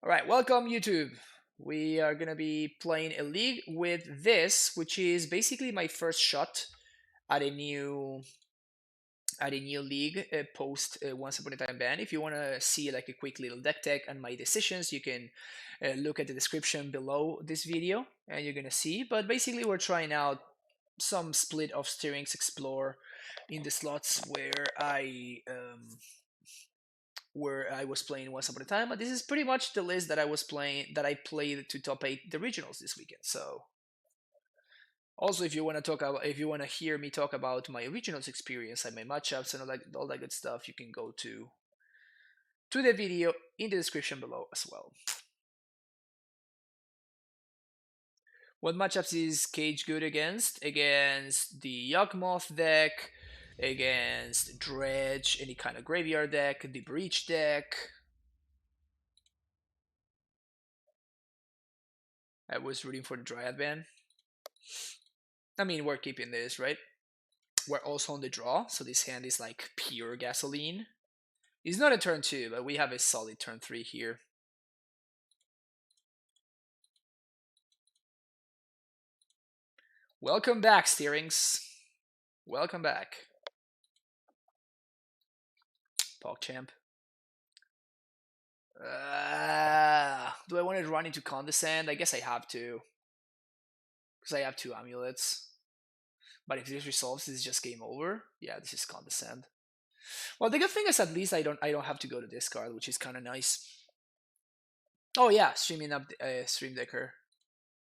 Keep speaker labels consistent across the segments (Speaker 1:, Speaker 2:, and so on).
Speaker 1: All right, welcome YouTube. We are gonna be playing a league with this, which is basically my first shot at a new league post Once Upon a Time ban. If you want to see like a quick little deck tech and my decisions, you can look at the description below this video, and you're gonna see. But basically, we're trying out some split of steerings explore in the slots where I was playing Once Upon a Time. But this is pretty much the list that I played to top 8 the regionals this weekend. So also, if you want to hear me talk about my regionals experience and my matchups and all that good stuff, you can go to the video in the description below as well. What matchups is Cage good against? Against the Yawgmoth deck, against Dredge, any kind of graveyard deck, the Breach deck. I was rooting for the Dryad ban. I mean, we're keeping this, right? We're also on the draw, so this hand is like pure gasoline. It's not a turn 2, but we have a solid turn 3 here. Welcome back, Steerings. Welcome back. PogChamp. Do I want to run into Condescend? I guess I have to. Because I have 2 amulets. But if this resolves, this is just game over. Yeah, this is Condescend. Well, the good thing is at least I don't have to go to discard, which is kind of nice. Oh yeah, streaming up Stream Decker.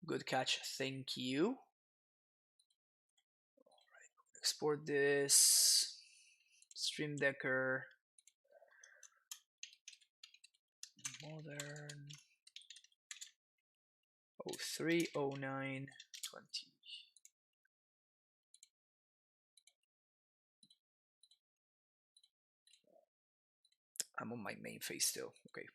Speaker 1: Good catch. Thank you. Alright, export this. Stream Decker. Modern. 03, 09, 20. I'm on my main phase still. Okay.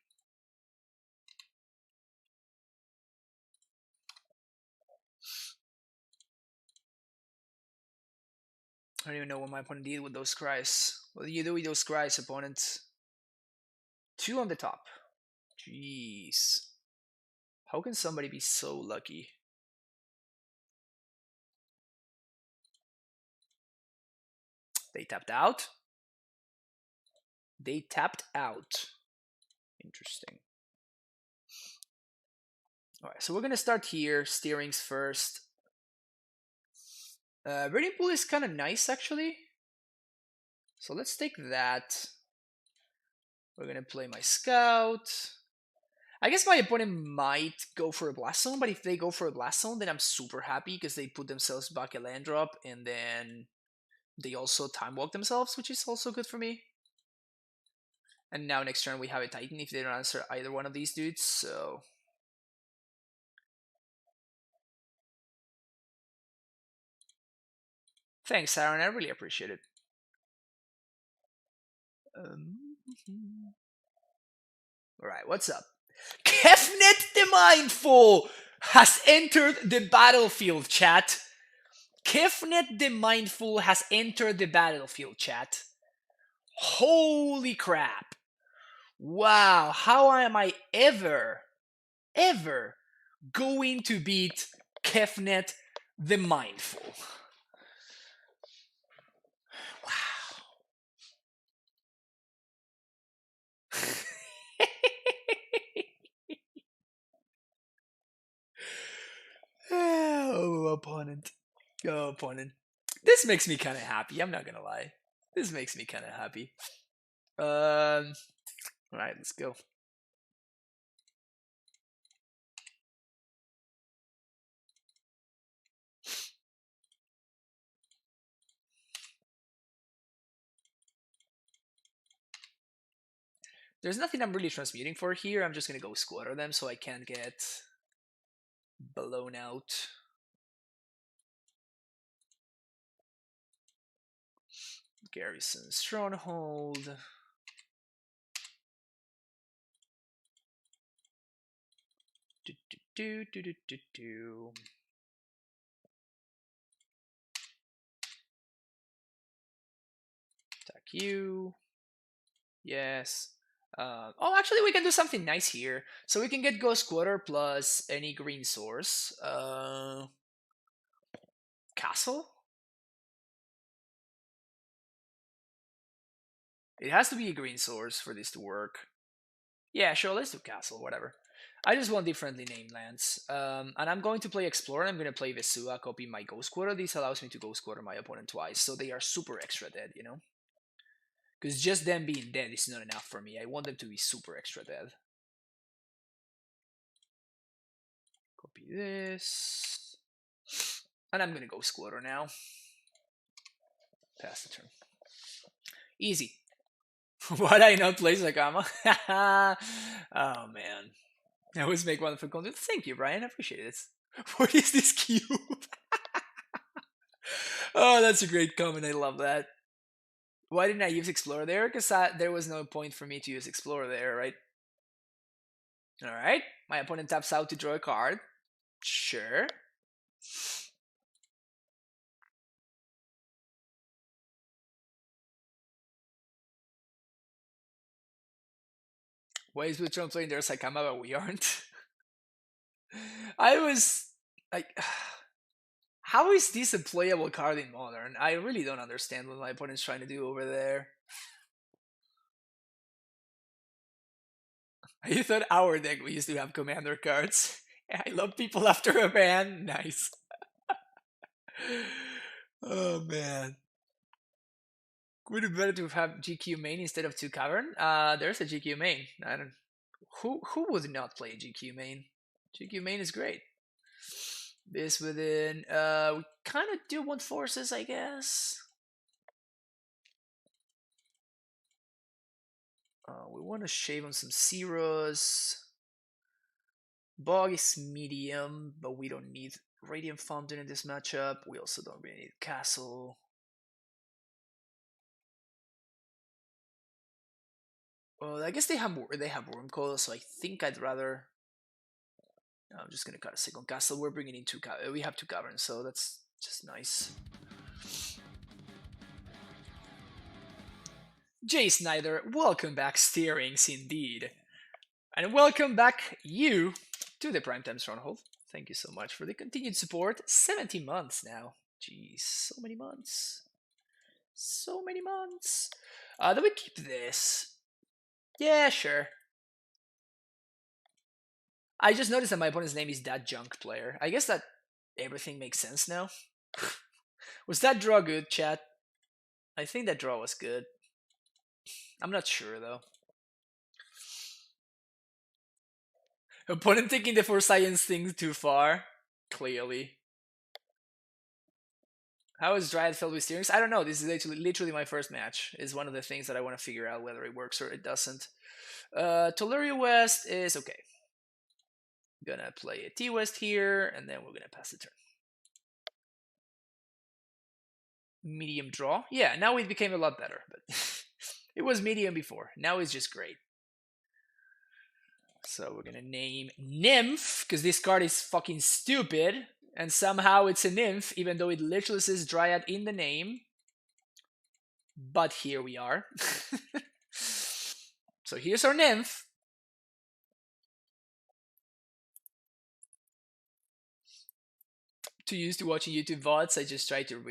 Speaker 1: I don't even know what my opponent did with those cries. What do you do with those cries, opponents? 2 on the top. Jeez. How can somebody be so lucky? They tapped out? They tapped out. Interesting. Alright, so we're gonna start here. Steerings first. Raiding Pool is kind of nice, actually. So let's take that. We're gonna play my Scout. I guess my opponent might go for a Blast Zone, but if they go for a Blast Zone, then I'm super happy because they put themselves back a land drop, and then they also time walk themselves, which is also good for me. And now next turn we have a Titan if they don't answer either one of these dudes, so... Thanks, Aaron, I really appreciate it. Alright, what's up? Kefnet the Mindful has entered the battlefield, chat. Kefnet the Mindful has entered the battlefield, chat. Holy crap. Wow, how am I ever going to beat Kefnet the Mindful? Wow. Oh, opponent. Oh, opponent. This makes me kind of happy, I'm not gonna lie. This makes me kind of happy. Alright, let's go. There's nothing I'm really transmuting for here. I'm just gonna go squatter them so I can't get blown out. Garrison Stronghold. Attack you. Yes. Oh, actually, we can do something nice here. So we can get Ghost Quarter plus any green source. Castle? It has to be a green source for this to work. Yeah, sure, let's do Castle, whatever. I just want differently named lands. And I'm going to play Explorer. I'm going to play Vesua, copy my Ghost Quarter. This allows me to Ghost Quarter my opponent twice, so they are super extra dead, you know? Because just them being dead is not enough for me. I want them to be super extra dead. Copy this. And I'm going to Ghost Quarter now. Pass the turn. Easy. Why'd I not play Sakama? Oh, man. I always make one for content. Thank you, Brian. I appreciate it. What is this cube? Oh, that's a great comment. I love that. Why didn't I use Explorer there? Because there was no point for me to use Explorer there, right? Alright. My opponent taps out to draw a card. Sure. Why is Tron playing their Sakama but we aren't? I was like, how is this a playable card in Modern? I really don't understand what my opponent's trying to do over there. I thought our deck we used to have commander cards. I love people after a ban. Nice. Oh man. Would it be better to have GQ main instead of 2 cavern? There's a GQ main. I don't. Who would not play GQ main? GQ main is great. This within. We kind of do want forces, I guess. We want to shave on some zeros. Bog is medium, but we don't need Radiant Fountain in this matchup. We also don't really need Castle. Well, I guess they have Wormcoil, so I think I'd rather. No, I'm just gonna cut a second Castle. We're bringing in we have 2 caverns, so that's just nice. Jay Snyder, welcome back, Steerings indeed. And welcome back, you, to the Primetime Stronghold. Thank you so much for the continued support. 17 months now. Jeez, so many months. So many months. Do we keep this? Yeah, sure. I just noticed that my opponent's name is That Junk Player. I guess that everything makes sense now. Was that draw good, chat? I think that draw was good. I'm not sure, though. Opponent taking the for science thing too far. Clearly. How is Dryad filled with steerings? I don't know. This is literally my first match. Is one of the things that I want to figure out whether it works or it doesn't. Tolaria West is okay. Gonna play a T-West here, and then we're gonna pass the turn. Medium draw. Yeah, now it became a lot better, but it was medium before. Now it's just great. So we're gonna name Nymph, because this card is fucking stupid, and somehow it's a Nymph, even though it literally says Dryad in the name. But here we are. So here's our Nymph. To use to watching YouTube VODs, I just try to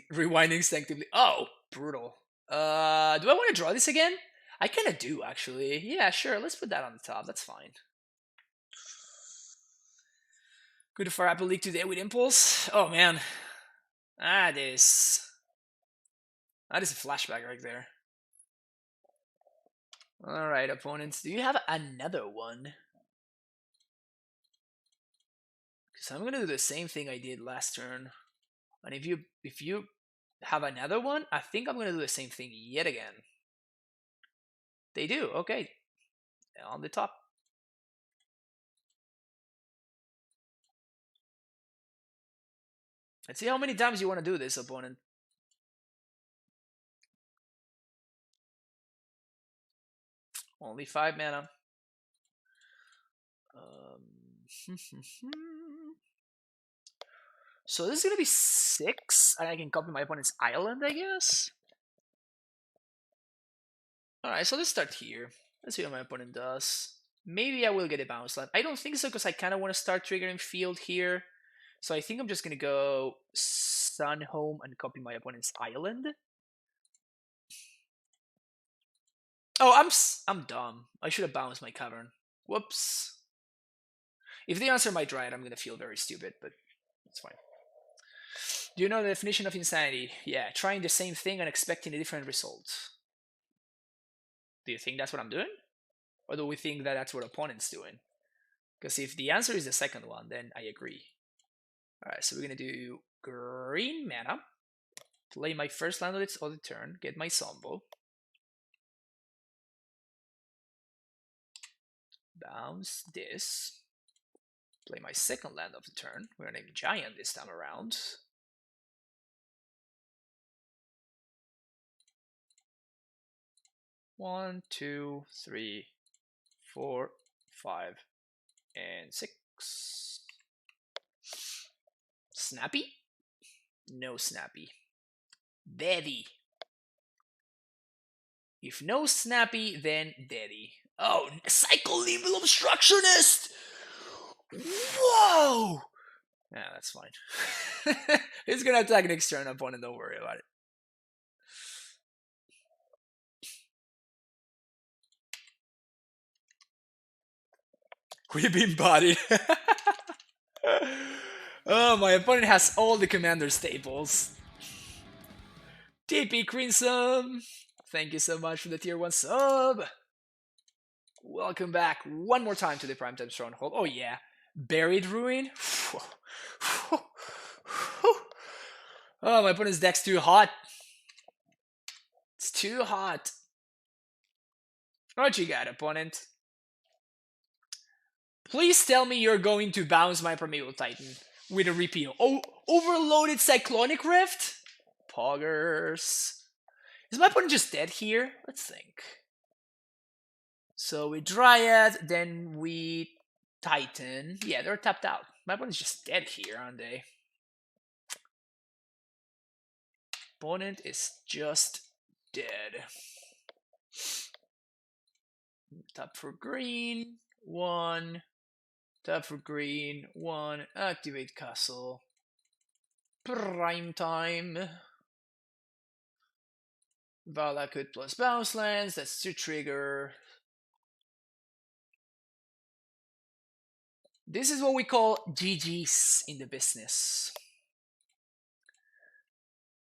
Speaker 1: rewind instinctively. Oh, brutal. Do I want to draw this again? I kind of do, actually. Yeah, sure. Let's put that on the top. That's fine. Good for Apple League today with Impulse. Oh, man. That is a flashback right there. Alright, opponents. Do you have another one? Because I'm going to do the same thing I did last turn. And if you have another one, I think I'm going to do the same thing yet again. They do. Okay. On the top. Let's see how many times you want to do this, opponent. Only 5 mana. So this is going to be 6, and I can copy my opponent's island, I guess? Alright, so let's start here. Let's see what my opponent does. Maybe I will get a bounce land. I don't think so because I kind of want to start triggering field here. So I think I'm just going to go Sun Home and copy my opponent's island. Oh, I'm dumb. I should have bounced my cavern. Whoops. If they answer my Dryad, I'm going to feel very stupid, but it's fine. Do you know the definition of insanity? Yeah, trying the same thing and expecting a different result. Do you think that's what I'm doing? Or do we think that that's what opponent's doing? Because if the answer is the second one, then I agree. Alright, so we're going to do green mana. Play my first land on its other turn. Get my Sombo. Bounce this. Play my second land of the turn. We're going to name Giant this time around. One, two, three, 4, 5, and 6. Snappy? No snappy. Daddy. If no snappy, then daddy. Oh, Psycho-Level Obstructionist! Whoa! Yeah, that's fine. He's gonna attack next turn opponent, don't worry about it. We've been bodied. Oh, my opponent has all the commander staples. TP Crimson! Thank you so much for the tier 1 sub! Welcome back one more time to the Primetime Stronghold. Oh yeah, Buried Ruin? Oh, my opponent's deck's too hot. It's too hot. What you got, opponent? Please tell me you're going to bounce my Primeval Titan with a repeal. Oh, overloaded Cyclonic Rift? Poggers. Is my opponent just dead here? Let's think. So we Dryad, then we Titan. Yeah, they're tapped out. My opponent's just dead here, aren't they? Opponent is just dead. Tap for green, 1. Tap for green, 1. Activate castle. Prime time. Valakut plus bounce lands. That's to trigger. This is what we call GG's in the business.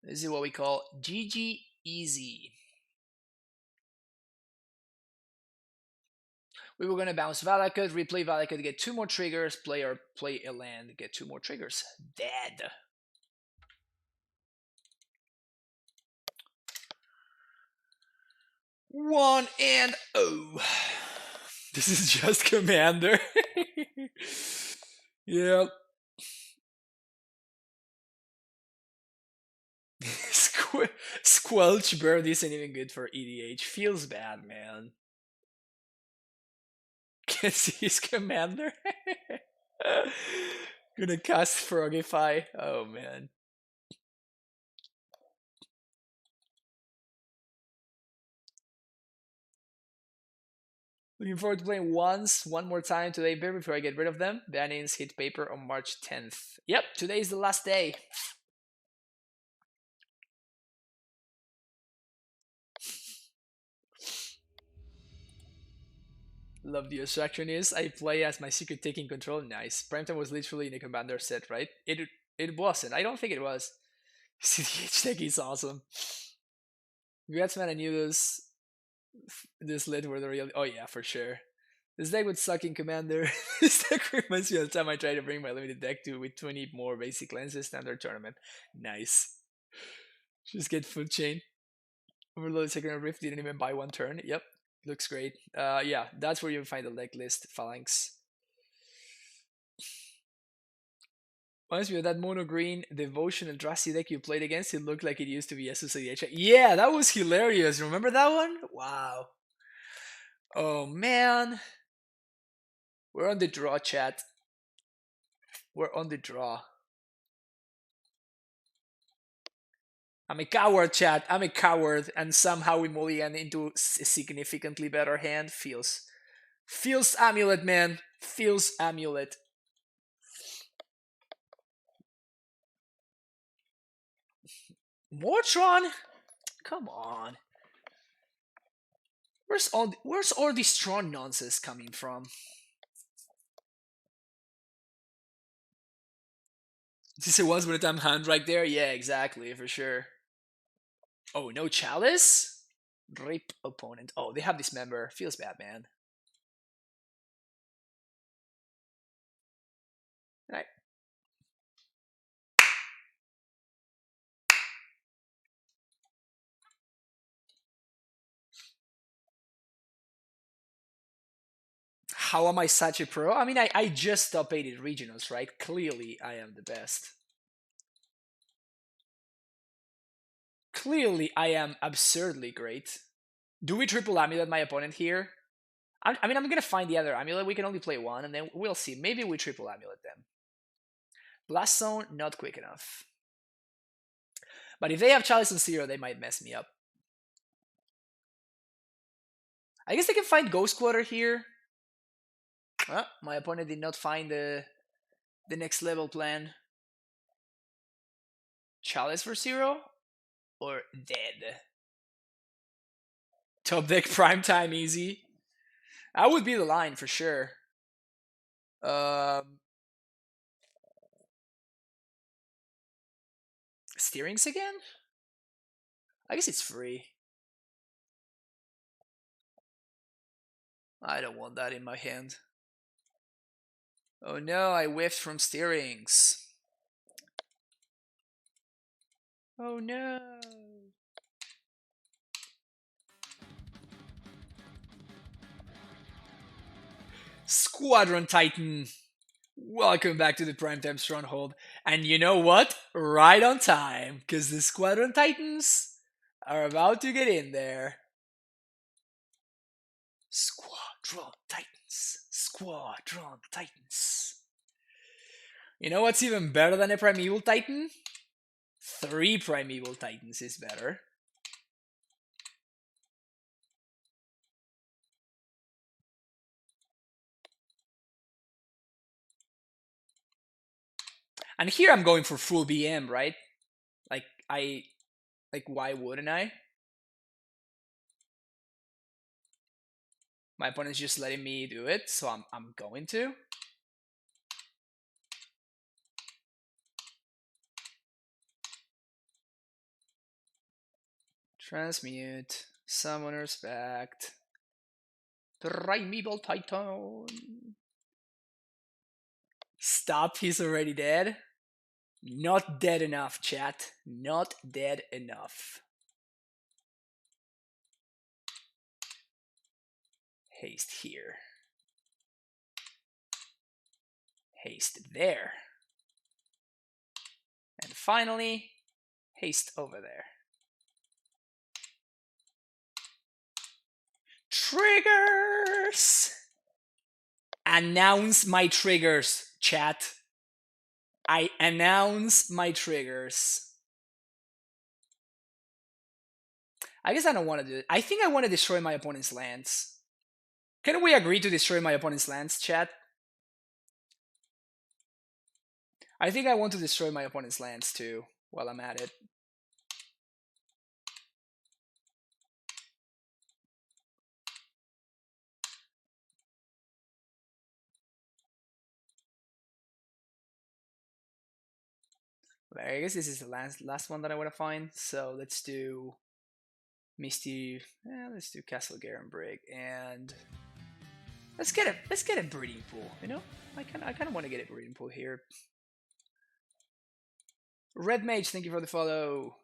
Speaker 1: This is what we call GG easy. We were going to bounce Valakut, replay Valakut, get 2 more triggers, play a land, get 2 more triggers. Dead. One and oh. This is just Commander. Yep. Squelch Bird isn't even good for EDH. Feels bad, man. Can see his Commander. Gonna cast Frogify. Oh man. Looking forward to playing one more time today before I get rid of them. Bannings hit paper on March 10th. Yep, today is the last day. Love the abstraction is I play as my secret taking control. Nice. Primetime was literally in a commander set, right? It wasn't. I don't think it was. CDH deck is awesome. Congrats, man. I knew this lit were the real. Oh yeah, for sure. This deck would suck in Commander. This deck reminds me of the time I tried to bring my limited deck to with 20 more basic lenses standard tournament. Nice. Just get food chain. Overload second rift, didn't even buy 1 turn. Yep. Looks great. Yeah, that's where you find the deck list, Phalanx. Reminds me of that mono green devotion Eldrazi deck you played against. It looked like it used to be SSADH. Yeah, that was hilarious. Remember that one? Wow. Oh man. We're on the draw, chat. We're on the draw. I'm a coward, chat. I'm a coward, and somehow we mulligan into a significantly better hand. Feels amulet, man. Feels amulet. More Tron? Come on. Where's all this Tron nonsense coming from? Is this a once upon a time hand right there? Yeah, exactly, for sure. Oh, no chalice? Rip opponent. Oh, they have dismember. Feels bad, man. Right. How am I such a pro? I mean, I just top 8 regionals, right? Clearly, I am the best. Clearly, I am absurdly great. Do we triple amulet my opponent here? I mean, I'm gonna find the other amulet. We can only play one, and then we'll see. Maybe we triple amulet them. Blast zone, not quick enough. But if they have Chalice on 0, they might mess me up. I guess they can find Ghost Quarter here. My opponent did not find the next level plan. Chalice for 0? Or dead? Top deck prime time easy. That would be the line for sure. Steerings again? I guess it's free. I don't want that in my hand. Oh no, I whiffed from steerings. Oh no. Squadron Titan. Welcome back to the Primetime Stronghold. And you know what? Right on time, because the Squadron Titans are about to get in there. Squadron Titans. Squadron Titans. You know what's even better than a Primeval Titan? 3 Primeval Titans is better. And here I'm going for full BM, right? Like why wouldn't I? My opponent's just letting me do it, so I'm going to. Transmute. Summoner's Pact. Primeval Titan. Stop, he's already dead. Not dead enough, chat. Not dead enough. Haste here. Haste there. And finally, haste over there. Triggers! Announce my triggers, chat. I announce my triggers. I guess I don't want to do it. I think I want to destroy my opponent's lands. Can we agree to destroy my opponent's lands, chat? I think I want to destroy my opponent's lands too, while I'm at it. I guess this is the last one that I want to find. So let's do Misty. Let's do Castle Garenbrig, and let's get a breeding pool. You know, I kind of want to get a breeding pool here. Red Mage, thank you for the follow.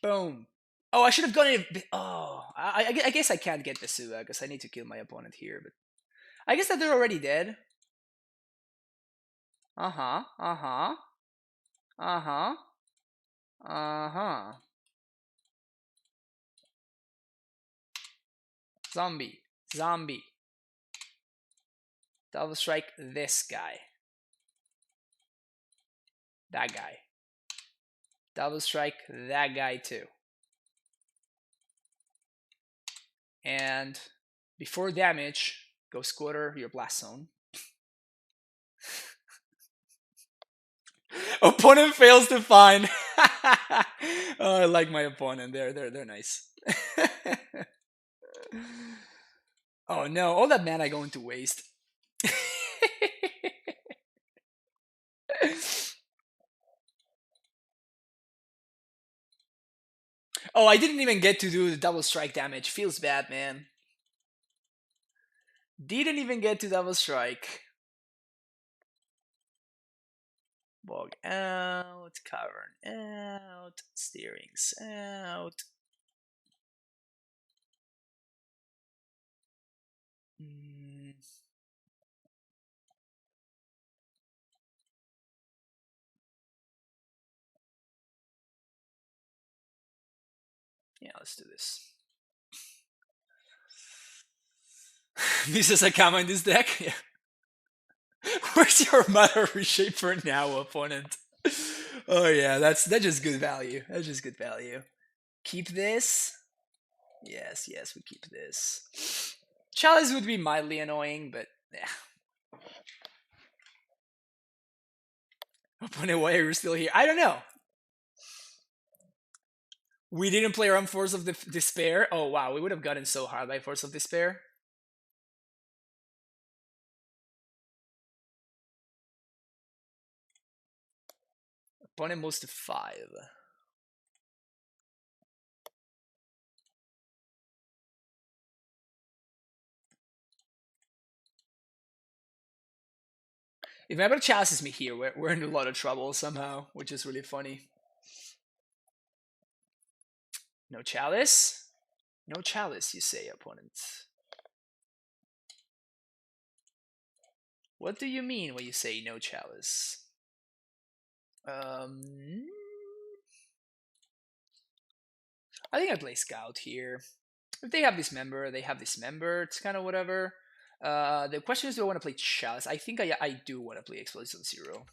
Speaker 1: Boom. Oh, I should have gone in. Oh, I guess I can't get the Suga because I need to kill my opponent here. But I guess that they're already dead. Uh-huh. Uh-huh. Uh-huh. Uh-huh. Zombie. Zombie. Double strike this guy. that guy. Double strike that guy too. And before damage, go squatter your blast zone. Opponent fails to find. Oh, I like my opponent. They're nice. Oh no, all that mana going to waste. Oh, I didn't even get to do the double strike damage. Feels bad, man. Didn't even get to double strike. Bog out, cavern out, steerings out. Yeah, let's do this. This is a comma in this deck. Yeah. Where's your Matter Reshaper now, opponent? Oh yeah, that's just good value. That's just good value. Keep this. Yes, yes, we keep this. Chalice would be mildly annoying, but yeah. Opponent, why are you still here? I don't know. We didn't play around Force of Despair. Oh wow, we would have gotten so hard by Force of Despair. Opponent moves to 5. If Ember chases me here, we're in a lot of trouble somehow, which is really funny. No chalice? No chalice, you say, opponent. What do you mean when you say no chalice? I think I play Scout here. If they have this member, they have this member. It's kind of whatever. The question is, do I want to play Chalice? I think I do want to play Explosion Zero.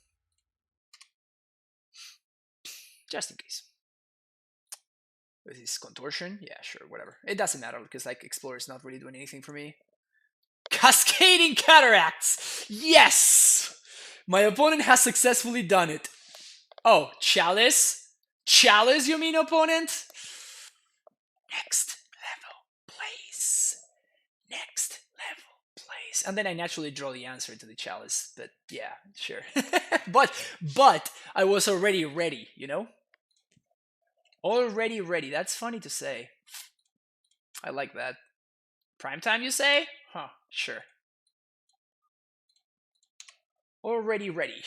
Speaker 1: Just in case. This is Contortion? Yeah, sure, whatever. It doesn't matter, because like Explorer is not really doing anything for me. Cascading Cataracts! Yes! My opponent has successfully done it. Oh, Chalice? Chalice, you mean, opponent? Next level, please. Next level, please. And then I naturally draw the answer to the Chalice. But yeah, sure. but I was already ready, you know? Already ready. That's funny to say. I like that. Primetime, you say? Huh, sure. Already ready.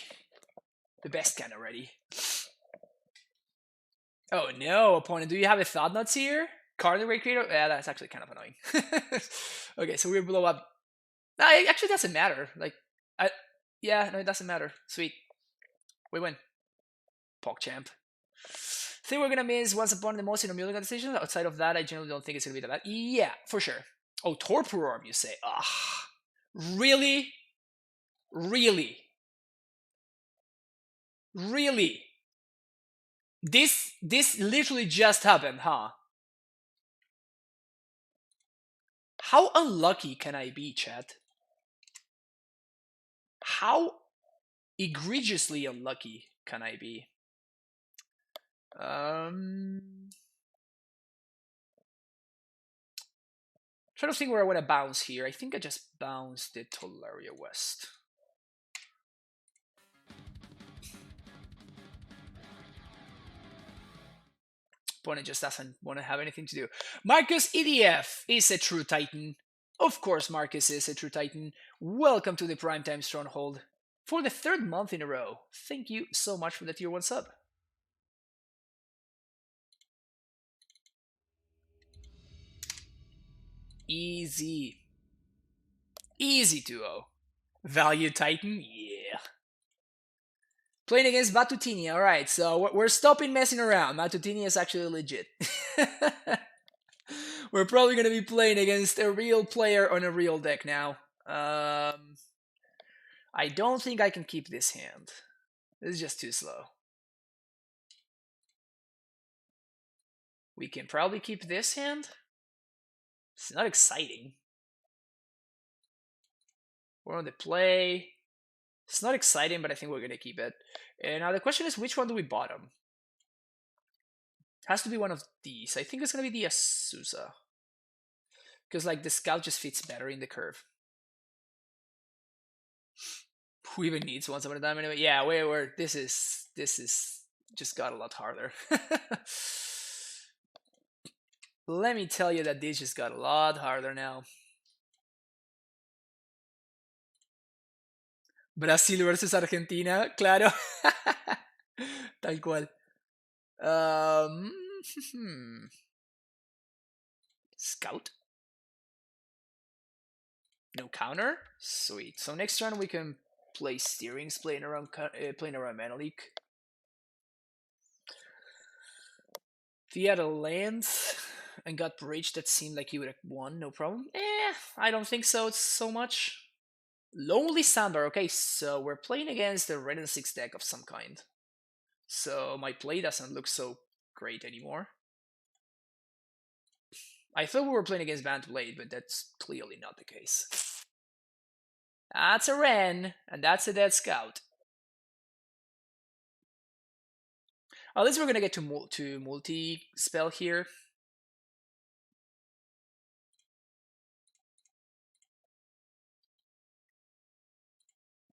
Speaker 1: The best kind of ready. Oh no, opponent. Do you have a Thought Nuts here? Card Rate Creator? Yeah, that's actually kind of annoying. Okay, so we blow up. No, it actually doesn't matter. Like, yeah, no, it doesn't matter. Sweet. We win. PogChamp. Think we're gonna miss Once Upon the most in a million decisions. Outside of that, I generally don't think it's gonna be that bad. Yeah, for sure. Oh, Torpor Orb, you say? Ah, really? Really? Really? This literally just happened, huh? How unlucky can I be, chat? How egregiously unlucky can I be? Trying to think where I want to bounce here. I think I just bounced the Tolaria West. Opponent just doesn't want to have anything to do. Marcus EDF is a true Titan. Of course, Marcus is a true Titan. Welcome to the Primetime Stronghold for the 3rd month in a row. Thank you so much for the tier 1 sub. Easy. Easy 2-0. Value Titan? Yeah. Playing against Batutini. Alright, so we're stopping messing around. Batutini is actually legit. We're probably going to be playing against a real player on a real deck now. I don't think I can keep this hand. This is just too slow. We can probably keep this hand. It's not exciting. We're on the play. It's not exciting, but I think we're going to keep it. And now the question is, which one do we bottom? Has to be one of these. I think it's going to be the Azusa. Because like the Scout just fits better in the curve. Who even needs once upon a time anyway? Yeah, where this is just got a lot harder. Let me tell you that this just got a lot harder now. Brasil versus Argentina, claro. Tal cual. Scout. No counter. Sweet. So next turn we can play steerings, playing around Mana Leak. If he had a land and got bridge, that seemed like he would have won, no problem. I don't think so. It's so much. Lonely Sandbar. Okay, so we're playing against the red and 6 deck of some kind. So my play doesn't look so great anymore. I thought we were playing against Band Blade, but that's clearly not the case. That's a Ren, and that's a Dead Scout. At least we're gonna get to multi-spell here.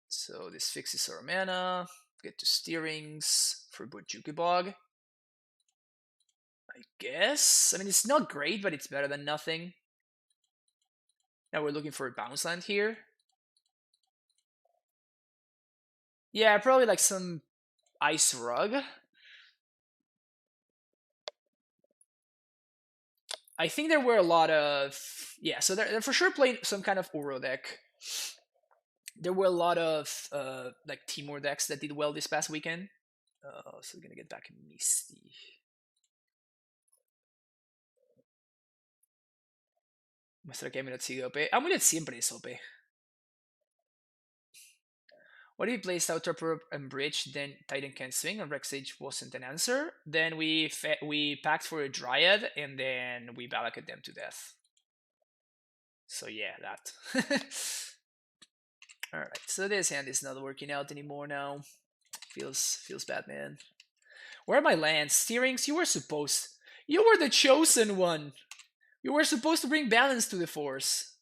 Speaker 1: So this fixes our mana. Get to steerings for Bojuki Bog. I guess. I mean, it's not great, but it's better than nothing. Now we're looking for a bounce land here. Yeah, probably like some Ice Rug. I think there were a lot of... Yeah, so they're for sure playing some kind of Uro deck. There were a lot of like Timur decks that did well this past weekend. So we're gonna get back Misty. Muestra que Minotsi OP. Amulet siempre es OP. What if he plays Outer and Bridge, then Titan can't swing, and Rex Age wasn't an answer? Then we packed for a Dryad, and then we Balaked them to death. So yeah, that. Alright, so this hand is not working out anymore now. Feels bad, man. Where are my lands? Steerings? You were the chosen one! You were supposed to bring balance to the force.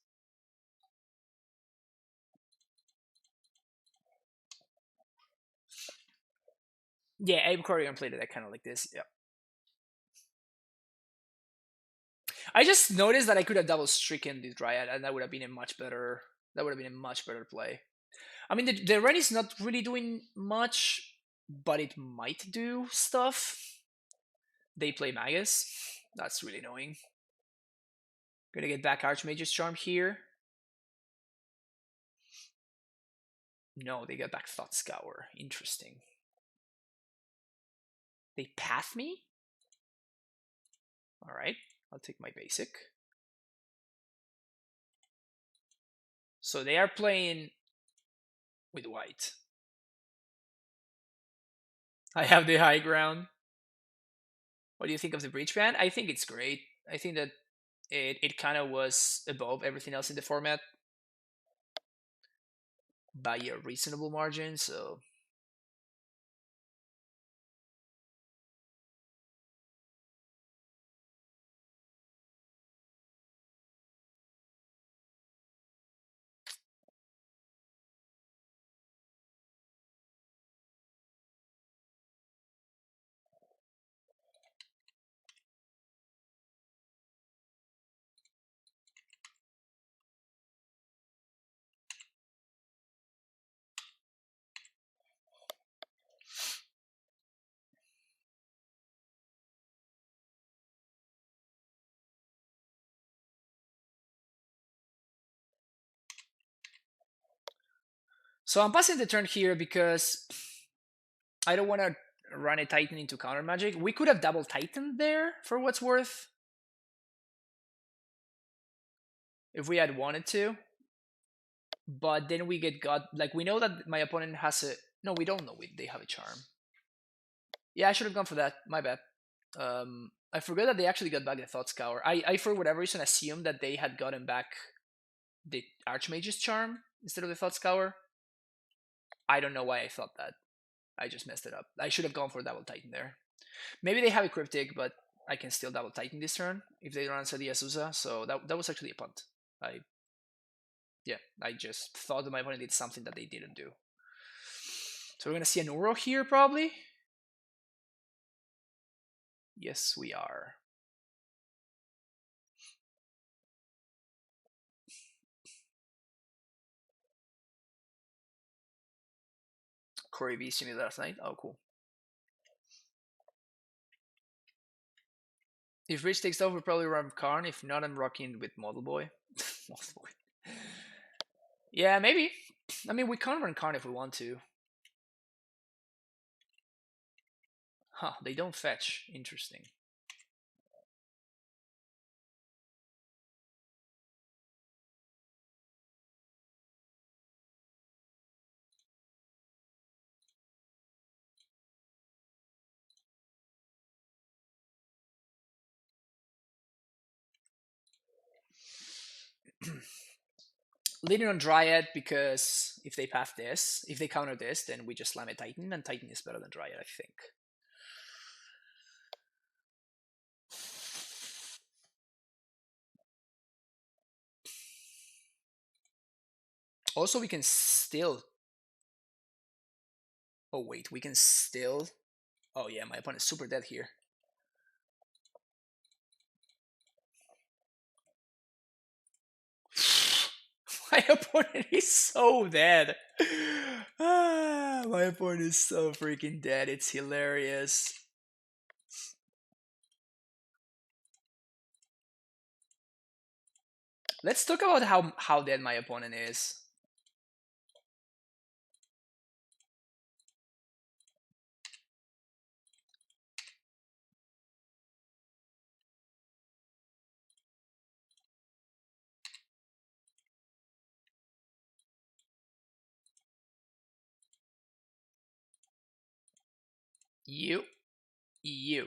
Speaker 1: Yeah, I'm probably gonna play that kind of like this. Yeah. I just noticed that I could have double stricken the Dryad, and that would have been a much better. That would have been a much better play. I mean, the Ren is not really doing much, but it might do stuff. They play Magus. That's really annoying. Gonna get back Archmage's Charm here. No, they get back Thought Scour. Interesting. They path me? Alright, I'll take my basic. So they are playing with white. I have the high ground. What do you think of the Breach ban? I think it's great. I think that it kind of was above everything else in the format by a reasonable margin, so... So I'm passing the turn here because I don't want to run a Titan into counter magic. We could have double Titan there, for what's worth, if we had wanted to. But then we get God. Like, we know that my opponent has a... No, we don't know they have a charm. Yeah, I should have gone for that. My bad. I forgot that they actually got back the Thought Scour. I for whatever reason assumed that they had gotten back the Archmage's Charm instead of the Thought Scour. I don't know why I thought that. I just messed it up. I should have gone for Double Titan there. Maybe they have a Cryptic, but I can still Double Titan this turn if they don't answer the Azusa. So that was actually a punt. I just thought that my opponent did something that they didn't do. So we're gonna see an Uro here probably. Yes, we are. Corey V streamed last night. Oh, cool. If Rich takes over, probably run Karn. If not, I'm rocking with Model Boy. Model Boy. Yeah, maybe. I mean, we can't run Karn if we want to. Huh, they don't fetch. Interesting. Leading on Dryad because if they path this, if they counter this, then we just slam a Titan, and Titan is better than Dryad, I think. Also, we can still... Oh, wait, we can still... Oh, yeah, my opponent's super dead here. My opponent is so dead. My opponent is so freaking dead. It's hilarious. Let's talk about how dead my opponent is. You. Yeah.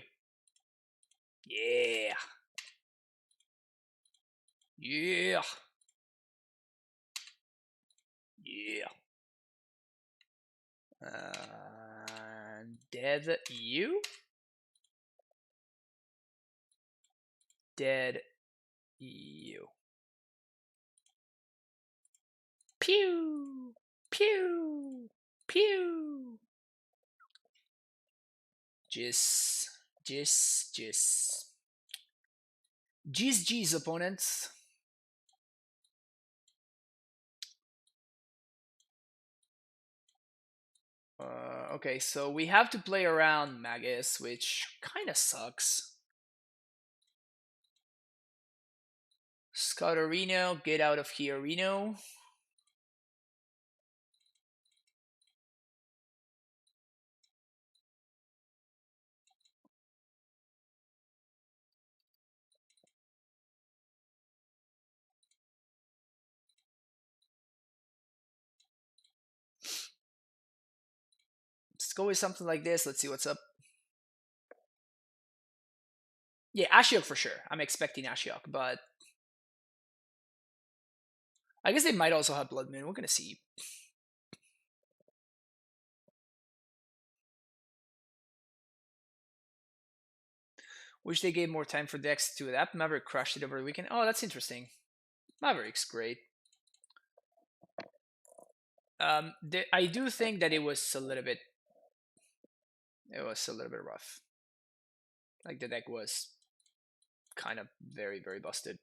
Speaker 1: Yeah. Yeah. Dead you? Dead you. Pew! Pew! Pew! Jizz. Jizz, opponents. Okay, so we have to play around Magus, which kind of sucks. Scout Reno, get out of here, Reno. Let's go with something like this. Let's see what's up. Yeah, Ashiok for sure. I'm expecting Ashiok, but I guess they might also have Blood Moon. We're gonna see. Wish they gave more time for decks to adapt. Maverick crushed it over the weekend. Oh, that's interesting. Maverick's great. I do think that it was a little bit. It was a little bit rough. Like the deck was kind of very busted.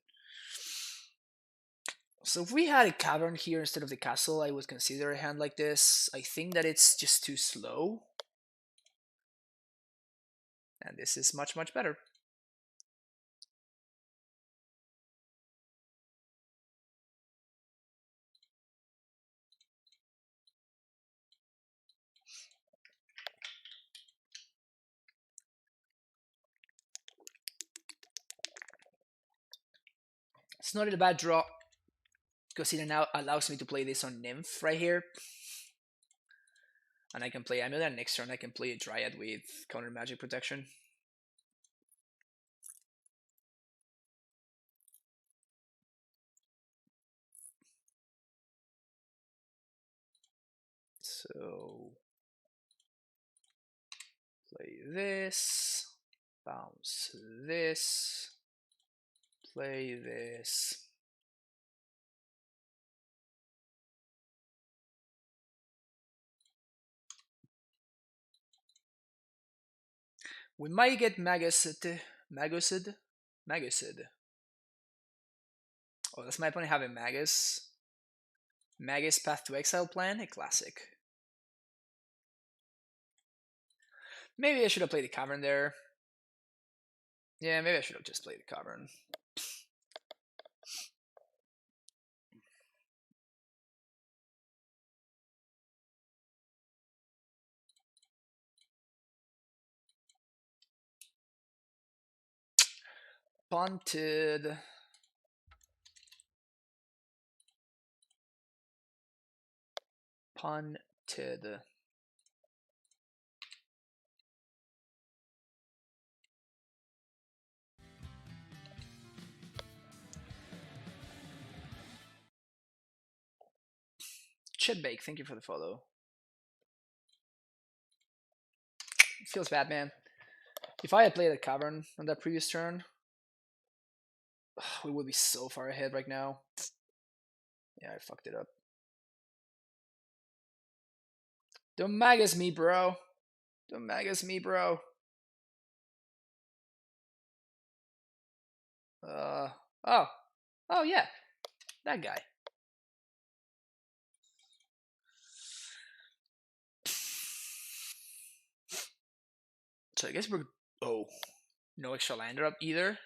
Speaker 1: So if we had a cavern here instead of the castle, I would consider a hand like this. I think that it's just too slow. And this is much better. It's not a bad draw because it now allows me to play this on Nymph right here. And I can play Amulet, and next turn I can play a Dryad with counter magic protection. So play this, bounce this, play this. We might get Magicid. Oh, that's my opponent having Magus. Magus Path to Exile plan, a classic. Maybe I should have played the Cavern there. Yeah, maybe I should have just played the Cavern. Punted. Punted. Chitbake, thank you for the follow. Feels bad, man. If I had played a Cavern on that previous turn, we would be so far ahead right now. Yeah, I fucked it up. Don't Magus me, bro. Don't Magus me, bro. Oh yeah, that guy. So I guess we're... Oh, no extra lander up either.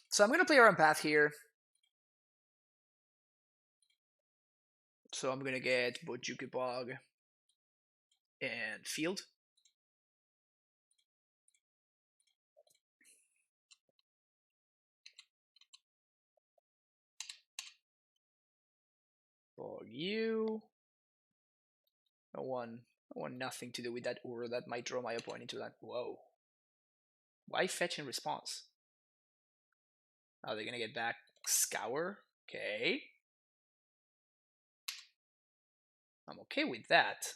Speaker 1: So I'm going to play around path here. So I'm going to get Bojuki Bog and Field. Bog you. I want nothing to do with that Urza that might draw my opponent into that. Whoa. Why fetch in response? Are they going to get back Scour? Okay. I'm okay with that.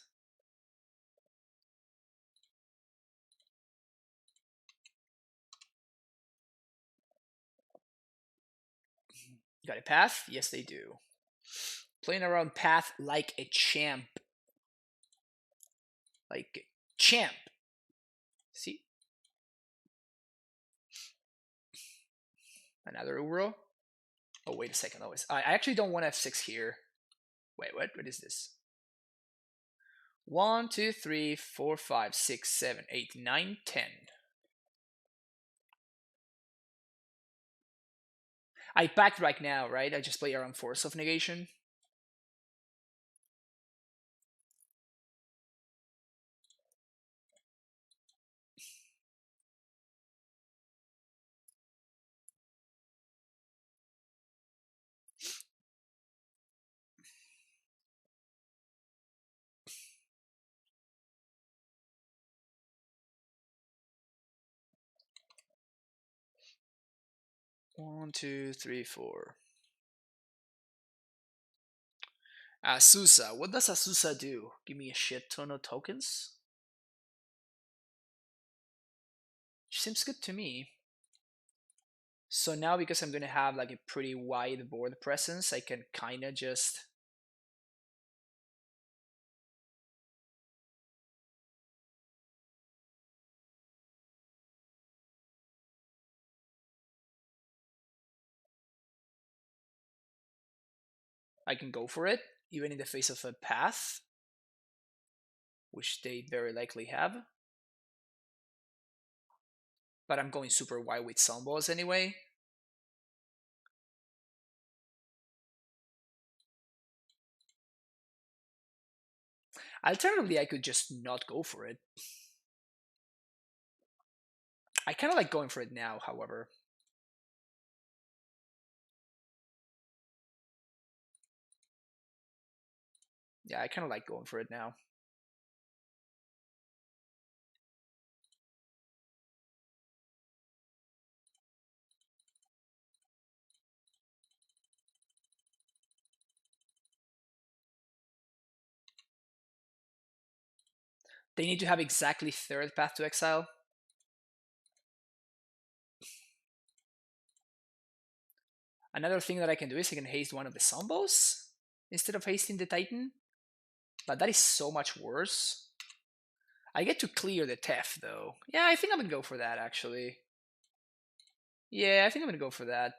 Speaker 1: Got a path? Yes, they do. Playing around path like a champ. Like a champ. See? Another Uro. Oh, wait a second. I actually don't want F6 here. Wait, what? What is this? 1, 2, 3, 4, 5, 6, 7, 8, 9, 10. I packed right now, right? I just play around Force of Negation. One, two, three, four. Asusa. What does Asusa do? Give me a shit ton of tokens? Seems good to me. So now because I'm going to have like a pretty wide board presence, I can kind of just... I can go for it, even in the face of a path, which they very likely have. But I'm going super wide with Sunballs anyway. Alternatively, I could just not go for it. I kind of like going for it now, however. Yeah, I kind of like going for it now. They need to have exactly third Path to Exile. Another thing that I can do is I can haste one of the Zombos instead of hasting the Titan. But that is so much worse. I get to clear the Tef, though. Yeah, I think I'm going to go for that, actually. Yeah, I think I'm going to go for that.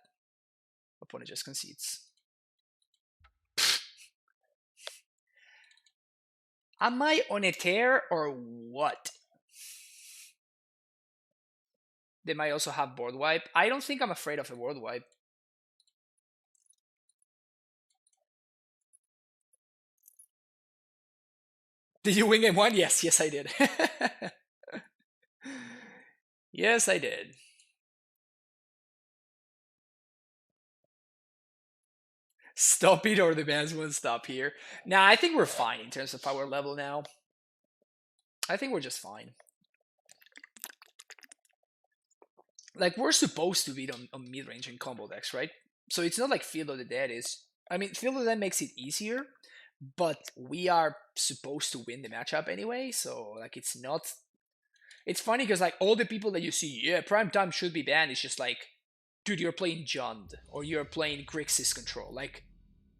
Speaker 1: Opponent just concedes. Am I on a tear or what? They might also have board wipe. I don't think I'm afraid of a board wipe. Did you win game one? Yes, I did. Yes, I did. Stop it or the bands won't stop here. Nah, I think we're fine in terms of power level now. I think we're just fine. Like, we're supposed to beat on mid-range and combo decks, right? So it's not like Field of the Dead is... I mean, Field of the Dead makes it easier, but we are supposed to win the matchup anyway, so, like, it's not... It's funny because, like, all the people that you see, yeah, Prime Time should be banned, it's just like, dude, you're playing Jund, or you're playing Grixis Control. Like,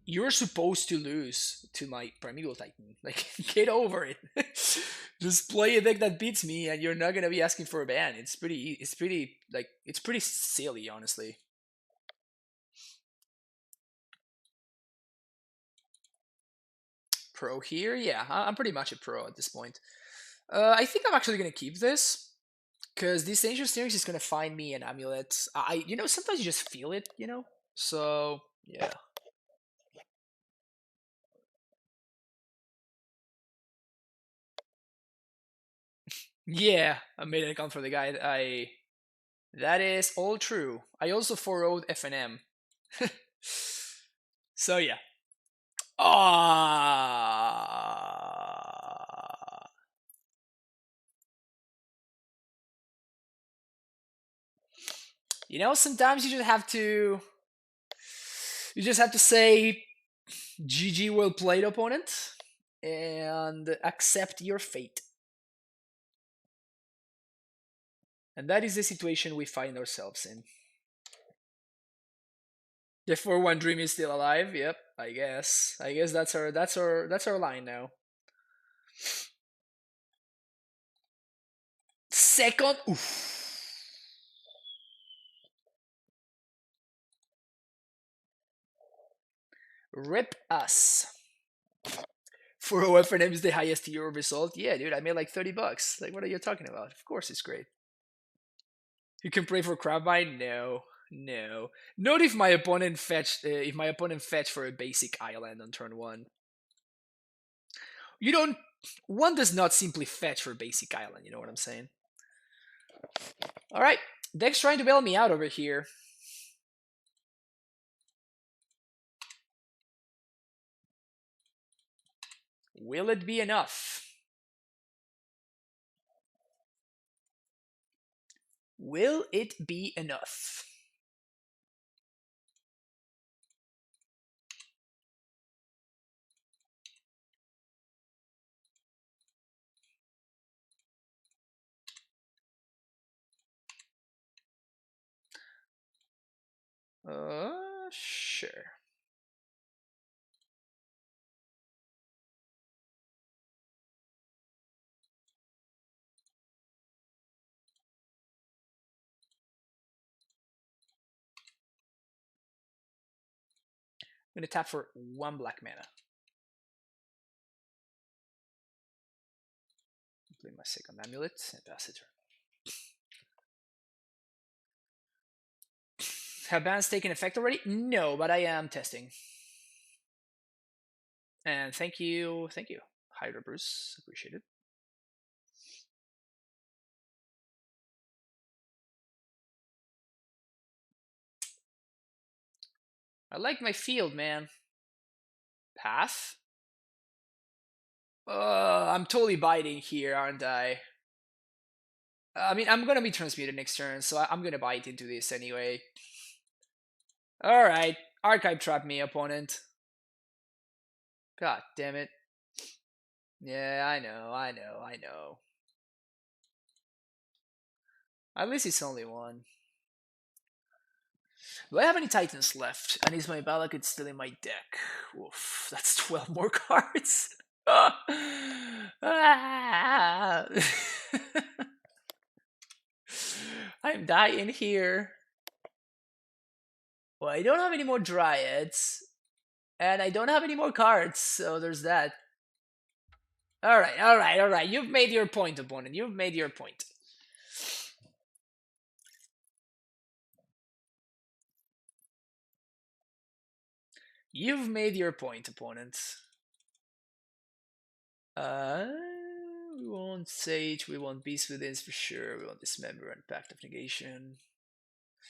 Speaker 1: you're supposed to lose to my Primeval Titan. Like, get over it. Just play a deck that beats me, and you're not gonna be asking for a ban. It's pretty, it's pretty silly, honestly. Pro here, yeah, I'm pretty much a pro at this point. I think I'm actually gonna keep this because this Ancient Series is gonna find me an amulet. You know, sometimes you just feel it, you know. So yeah. Yeah, I made an account for the guy. That is all true. I also 4-0'd FNM. So yeah. Ah. You know, sometimes you just have to say GG, well played, opponent, and accept your fate. And that is the situation we find ourselves in. The 4-1 dream is still alive. Yep, I guess. I guess that's our line now. Second, oof. Rip us. 4-0 FNM is the highest euro result. Yeah, dude, I made like $30. Like, what are you talking about? Of course, it's great. You can pray for Crabmine? No, no. Not if my opponent fetched. If my opponent fetched for a basic island on turn one. You don't. One does not simply fetch for basic island. You know what I'm saying? All right, Deck's trying to bail me out over here. Will it be enough? Will it be enough? Sure. I'm gonna tap for 1 black mana. Play my second amulet and pass the turn. Have bans taken effect already? No, but I am testing. And thank you, Hydra Bruce, appreciate it. I like my field, man. Path? I'm totally biting here, aren't I? I mean, I'm gonna be transmuted next turn, so I'm gonna bite into this anyway. Alright, Archive trap me, opponent. God damn it. Yeah, I know. At least it's only one. Do I have any Titans left? And is my Valakut still in my deck? Oof, that's 12 more cards. Ah. I'm dying here. Well, I don't have any more Dryads. And I don't have any more cards, so there's that. Alright. You've made your point, opponent. You've made your point. You've made your point, opponent. We want Sage, we want Beast Within for sure, we want Dismember and Pact of Negation.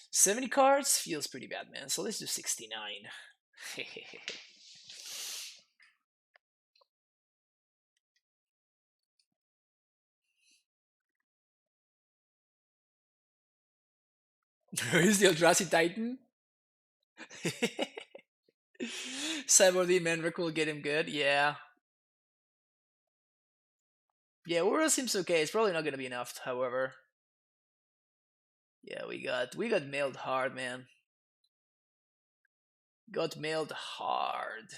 Speaker 1: 70 cards feels pretty bad, man, so let's do 69. Who's the Eldrazi Titan? Cyborg Mandrake will get him good, yeah. Yeah, Urza seems okay. It's probably not gonna be enough, however. Yeah, we got mailed hard, man. Got mailed hard.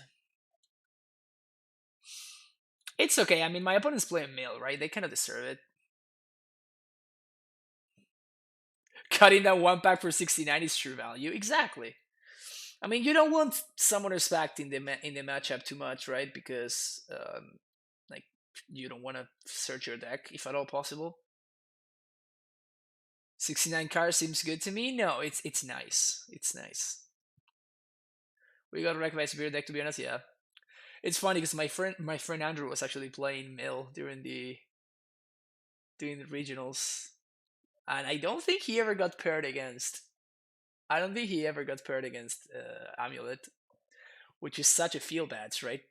Speaker 1: It's okay. I mean, my opponent's playing mail, right? They kind of deserve it. Cutting that one pack for 69 is true value. Exactly. I mean, you don't want Summoner's Pact in the matchup too much, right? Because like you don't want to search your deck if at all possible. 69 cards seems good to me. No, it's nice. It's nice. We got to recognize Beer deck, to be honest. Yeah, it's funny because my friend Andrew was actually playing Mill during the regionals, and I don't think he ever got paired against. I don't think he ever got paired against Amulet, which is such a feel bad, right?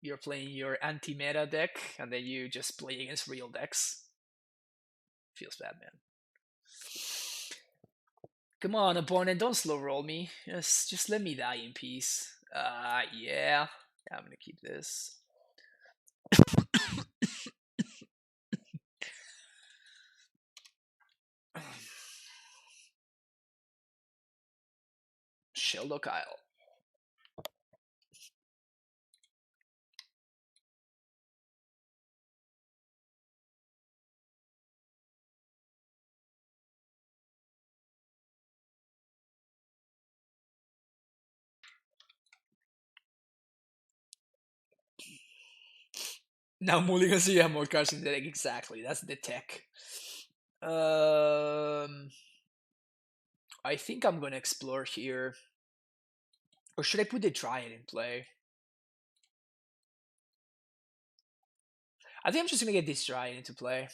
Speaker 1: You're playing your anti-meta deck, and then you just play against real decks. Feels bad, man. Come on, opponent, don't slow roll me. Just let me die in peace. Yeah. I'm gonna keep this. Sheldon Kyle. Now Mulligan, so you have more cards in the deck. Exactly, that's the tech. I think I'm gonna explore here. Or should I put the Dryad in play? I think I'm just gonna get this Dryad into play.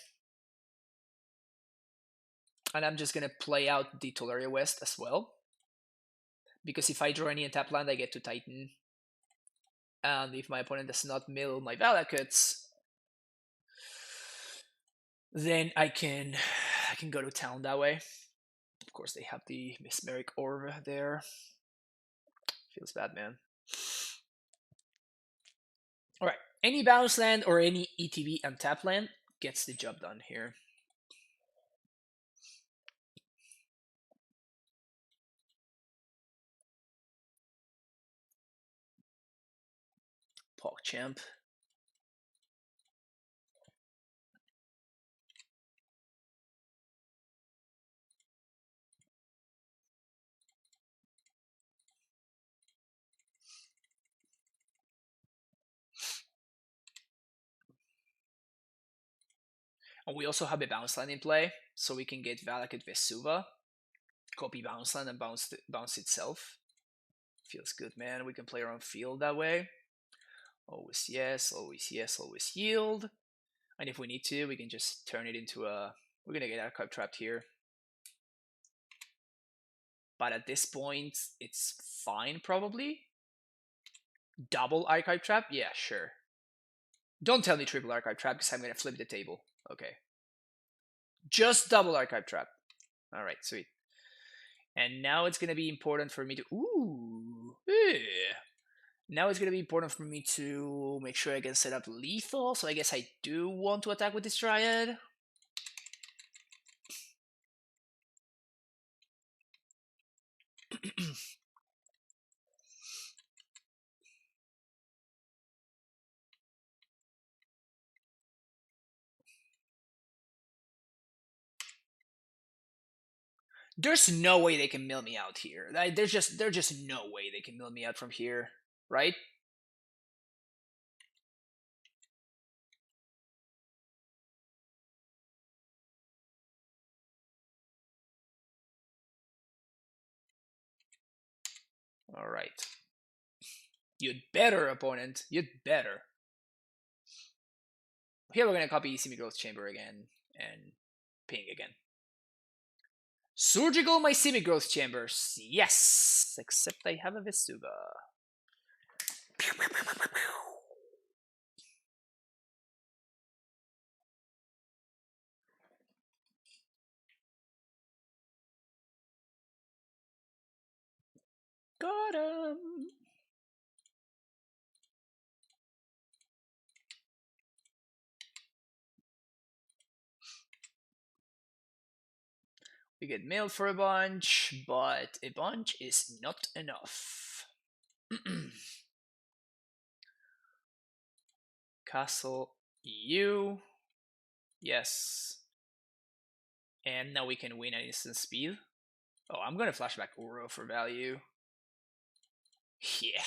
Speaker 1: And I'm just gonna play out the Tolaria West as well. Because if I draw any tap land, I get to Titan. And if my opponent does not mill my Valakuts, then I can go to town that way. Of course, they have the Mesmeric Orb there. Feels bad, man. Alright, any bounce land or any ETB and tap land gets the job done here. PogChamp. And we also have a bounce land in play, so we can get Valakut Vesuva, copy bounce land, and bounce itself. Feels good, man. We can play our own field that way. Always yes, always yes, always yield. And if we need to, we can just turn it into a... We're gonna get archive trapped here. But at this point, it's fine, probably. Double archive trap? Yeah, sure. Don't tell me triple archive trap, because I'm gonna flip the table. Okay. Just double archive trap. Alright, sweet. And now it's gonna be important for me to... Ooh. Yeah. Now it's going to be important for me to make sure I can set up lethal, so I guess I do want to attack with this Dryad. There's no way they can mill me out here. There's just no way they can mill me out from here, right? All right. You'd better, opponent. You'd better. Here we're gonna copy Semi-Growth Chamber again and ping again. Surgical my Semi-Growth Chambers. Yes! Except I have a Vesuva. Got him! We get mail for a bunch, but a bunch is not enough. Castle EU. Yes. And now we can win at instant speed. Oh, I'm gonna flashback Uro for value. Yeah.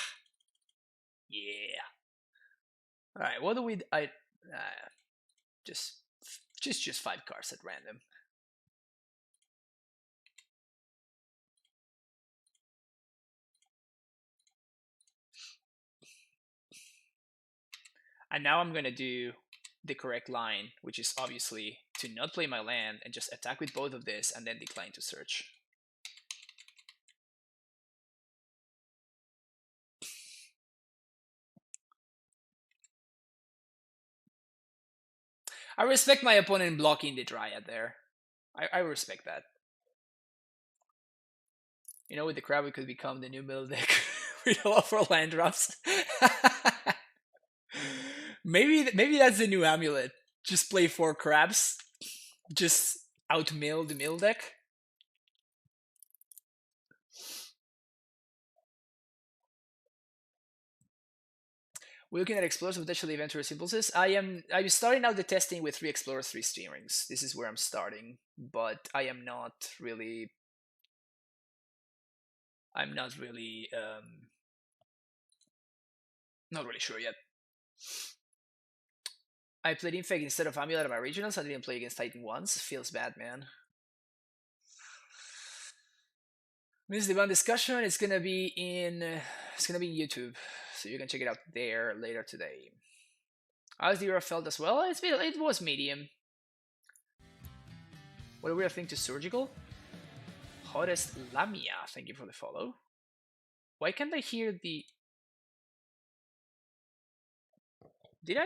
Speaker 1: Yeah. Alright, what do we... just 5 cards at random. And now I'm gonna do the correct line, which is obviously to not play my land and just attack with both of this and then decline to search. I respect my opponent blocking the Dryad there. I respect that. You know, with the crab, we could become the new middle deck with a lot for land drops. maybe that's the new amulet. Just play 4 crabs. Just outmill the middle deck. We're looking at explorers with potentially adventurous impulses. I'm starting out the testing with 3 explorers, 3 steam rings. This is where I'm starting, but I am not really. I'm not really not really sure yet. I played Infect instead of Amulet at my regionals. I didn't play against Titan once. Feels bad, man. This is the discussion. It's gonna be in YouTube, so you can check it out there later today. How's the Euro felt as well? It was medium. What a weird thing to surgical. Hottest Lamia, thank you for the follow. Why can't I hear the... Did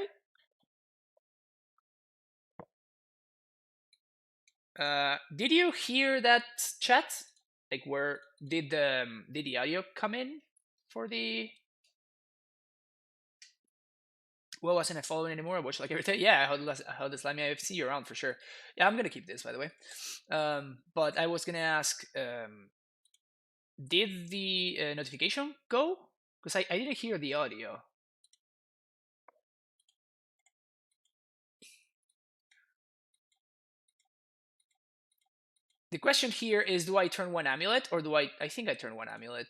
Speaker 1: I? Did you hear that chat? Like, where did the audio come in for the... Well, wasn't I following anymore? I watch like every day. Yeah, how does Lamia? I've seen you around for sure. Yeah, I'm gonna keep this, by the way. But I was gonna ask, did the notification go? Because I didn't hear the audio. The question here is, do I turn 1 amulet, or do I think I turn 1 amulet.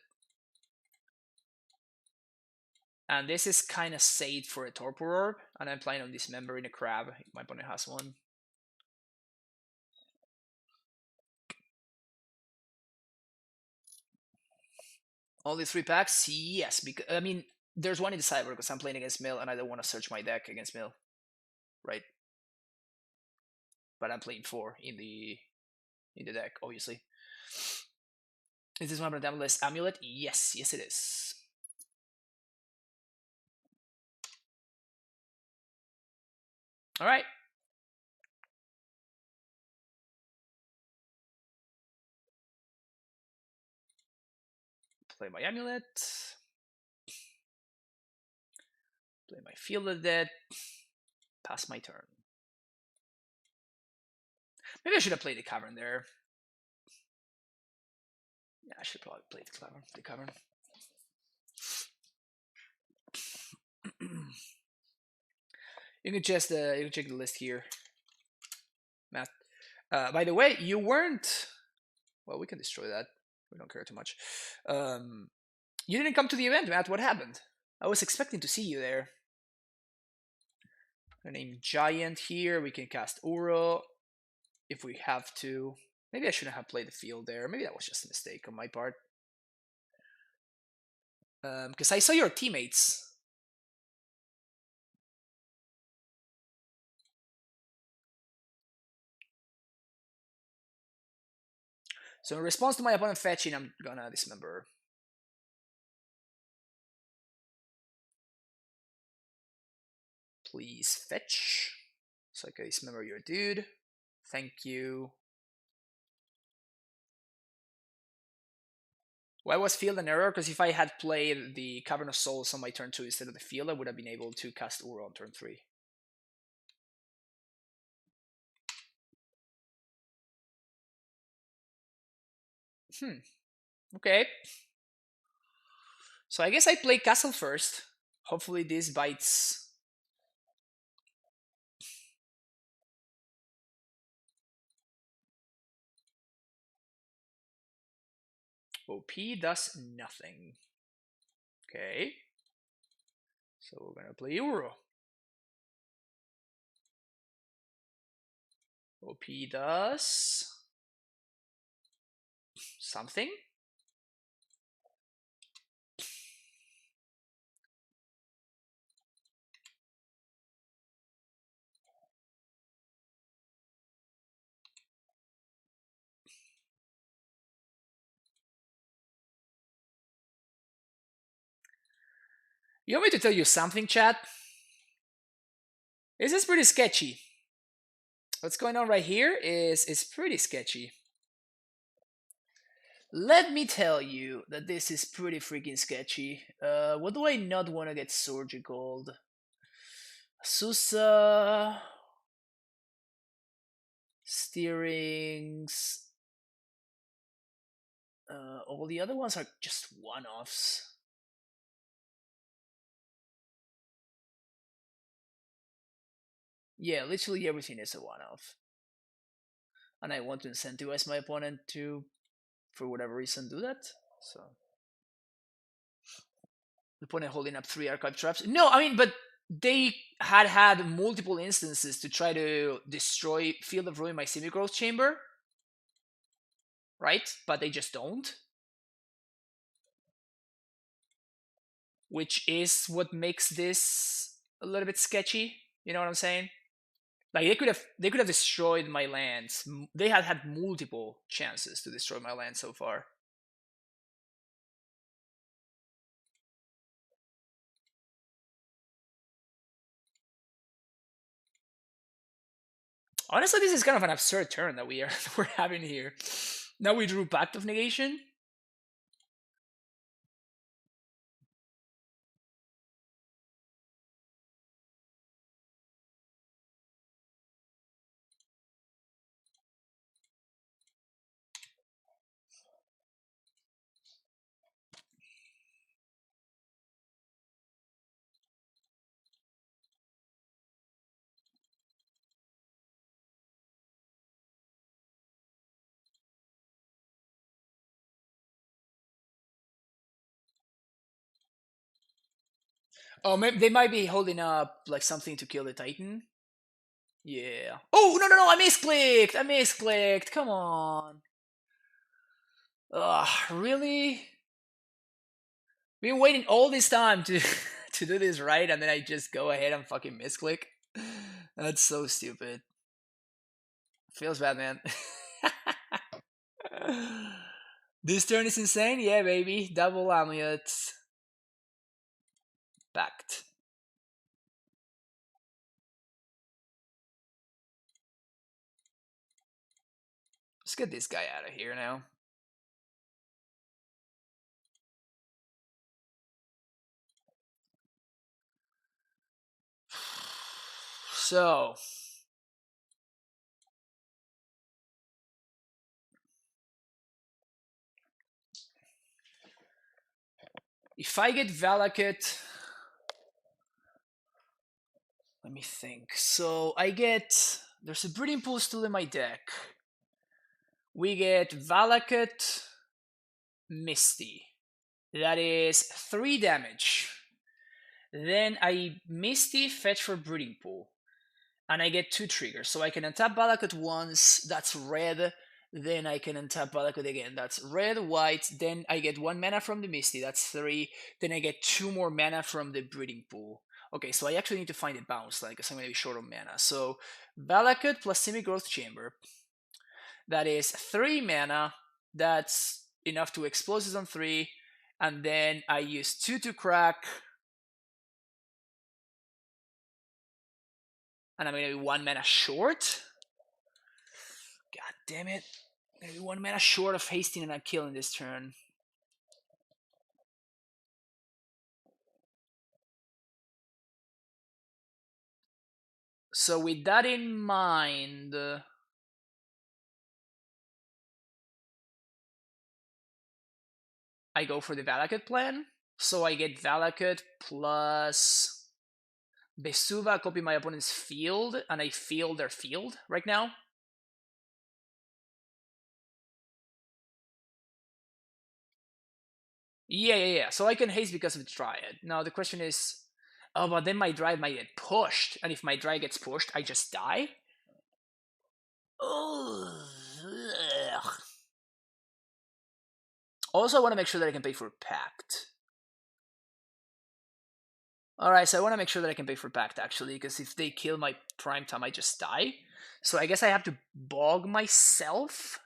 Speaker 1: And this is kind of saved for a Torpor Orb, and I'm playing on Dismembering a Crab if my opponent has one. Only 3 packs? Yes, because I mean, there's one in the sideboard because I'm playing against Mill and I don't want to search my deck against Mill, right? But I'm playing 4 in the deck, obviously. Is this one of the amulet? Yes, it is. All right. Play my amulet. Play my Field of Dead. Pass my turn. Maybe I should have played the Cavern there. Yeah, I should probably play the Cavern. You can check the list here, Matt. By the way, you weren't. Well, we can destroy that. We don't care too much. You didn't come to the event, Matt. What happened? I was expecting to see you there. I name Giant here. We can cast Uro if we have to. Maybe I shouldn't have played the field there. Maybe that was just a mistake on my part. Because I saw your teammates. So in response to my opponent fetching, I'm gonna dismember. Please fetch. So I can dismember your dude. Thank you. Why was field an error? Because if I had played the Cavern of Souls on my turn 2 instead of the field, I would have been able to cast Uro on turn 3. Okay. So I guess I play Castle first. Hopefully this bites. OP does nothing. Okay. So we're gonna play Uro. OP does something. You want me to tell you something, chat? This is pretty sketchy. What's going on right here is pretty sketchy. Let me tell you that this is pretty freaking sketchy. What do I not want to get surgical? Susa, steerings. All the other ones are just one-offs. Yeah, literally everything is a one-off. And I want to incentivize my opponent to, for whatever reason, do that. So the opponent holding up 3 archive traps. No, I mean, but they had multiple instances to try to destroy Field of Ruin, my semi-growth chamber, right? But they just don't. Which is what makes this a little bit sketchy. You know what I'm saying? Like they could have destroyed my lands. They had multiple chances to destroy my land so far. Honestly, this is kind of an absurd turn that we're having here. Now we drew Pact of Negation. Oh, maybe they might be holding up like something to kill the Titan. Yeah. Oh no! I misclicked. I misclicked. Come on. Ugh, really? Been waiting all this time to to do this right, and then I just go ahead and fucking misclick. That's so stupid. Feels bad, man. This turn is insane. Yeah, baby. Double amulets. Pact. Let's get this guy out of here now. So if I get Valakut, let me think. So I get, there's a Breeding Pool still in my deck. We get Valakut, Misty. That is 3 damage. Then I Misty fetch for Breeding Pool. And I get 2 triggers. So I can untap Valakut once, that's red. Then I can untap Valakut again, that's red, white. Then I get 1 mana from the Misty, that's 3. Then I get 2 more mana from the Breeding Pool. Okay, so I actually need to find a bounce line because I'm going to be short on mana. So Valakut plus Semi-Growth Chamber. That is 3 mana. That's enough to Explosives on 3. And then I use 2 to crack. And I'm going to be 1 mana short. God damn it. I'm going to be 1 mana short of hasting and killing this turn. So with that in mind, I go for the Valakut plan. So I get Valakut plus Besuva, copy my opponent's field, and I field their field right now. Yeah. So I can haste because of the Dryad. Now the question is, oh, but then my Dryad might get pushed, and if my Dryad gets pushed, I just die? Ugh. Also, I want to make sure that I can pay for Pact. Alright, so I want to make sure that I can pay for Pact, actually, because if they kill my Prime Time, I just die. So I guess I have to bog myself.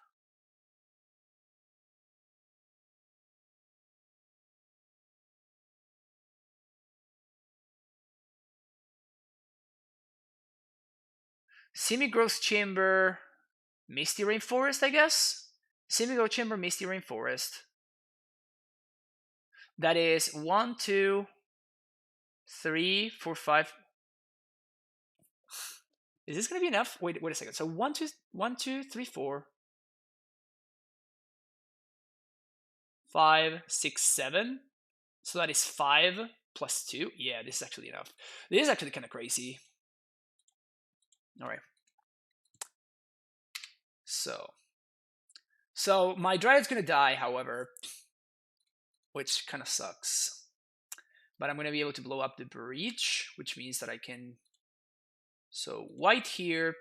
Speaker 1: Semi-Growth Chamber, Misty Rainforest, I guess? Semi-Growth Chamber, Misty Rainforest. That is 1, 2, 3, 4, 5. Is this gonna be enough? Wait a second. So 1, 2, 3, 4, 5, 6, 7. So that is 5 plus 2. Yeah, this is actually enough. This is actually kind of crazy. Alright. So my Dryad's gonna die, however, which kind of sucks. But I'm gonna be able to blow up the breach, which means that I can. So white here.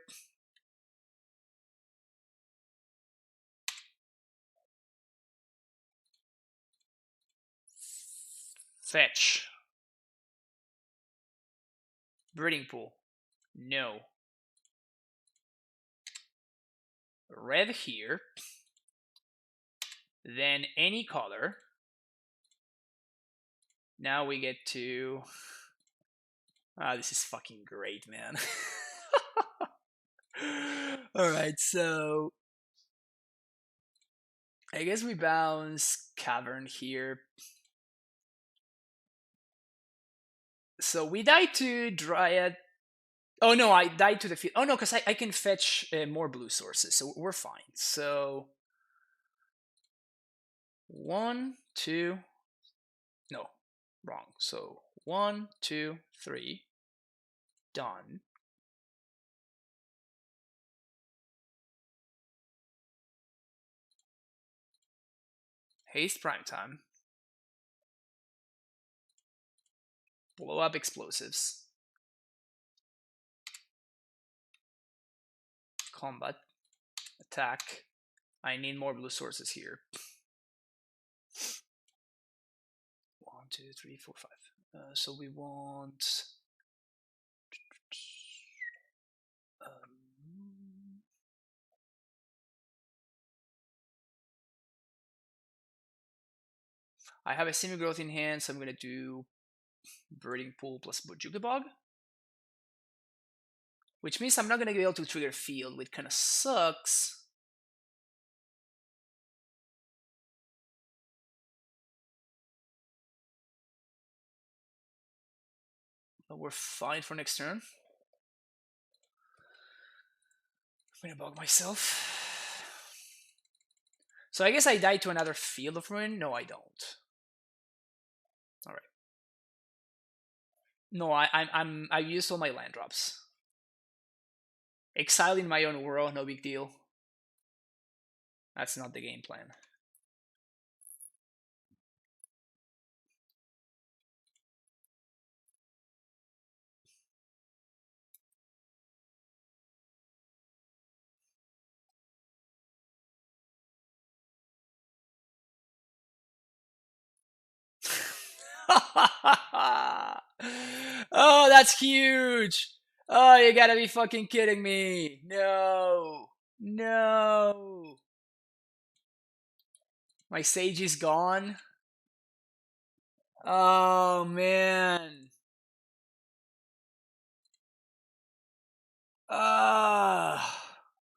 Speaker 1: Fetch. Breeding Pool. No. Red here. Then any color. Now we get to. This is fucking great, man. Alright, so. I guess we bounce Cavern here. So we die to Dryad. Oh no, I died to the field. Oh no, because I can fetch more blue sources, so we're fine. So 1, 2. No, wrong. So 1, 2, 3. Done. Haste prime time. Blow up explosives. Combat. Attack. I need more blue sources here. 1, 2, 3, 4, 5. So we want. I have a semi-growth in hand, so I'm gonna do Breeding Pool plus Bojuka Bog. Which means I'm not gonna be able to trigger field, which kinda sucks. But we're fine for next turn. I'm gonna bug myself. So I guess I die to another Field of Ruin? No, I don't. Alright. No, I used all my land drops. Exile in my own world, no big deal. That's not the game plan. Oh, that's huge! Oh, you gotta be fucking kidding me! No! No! My sage is gone? Oh, man.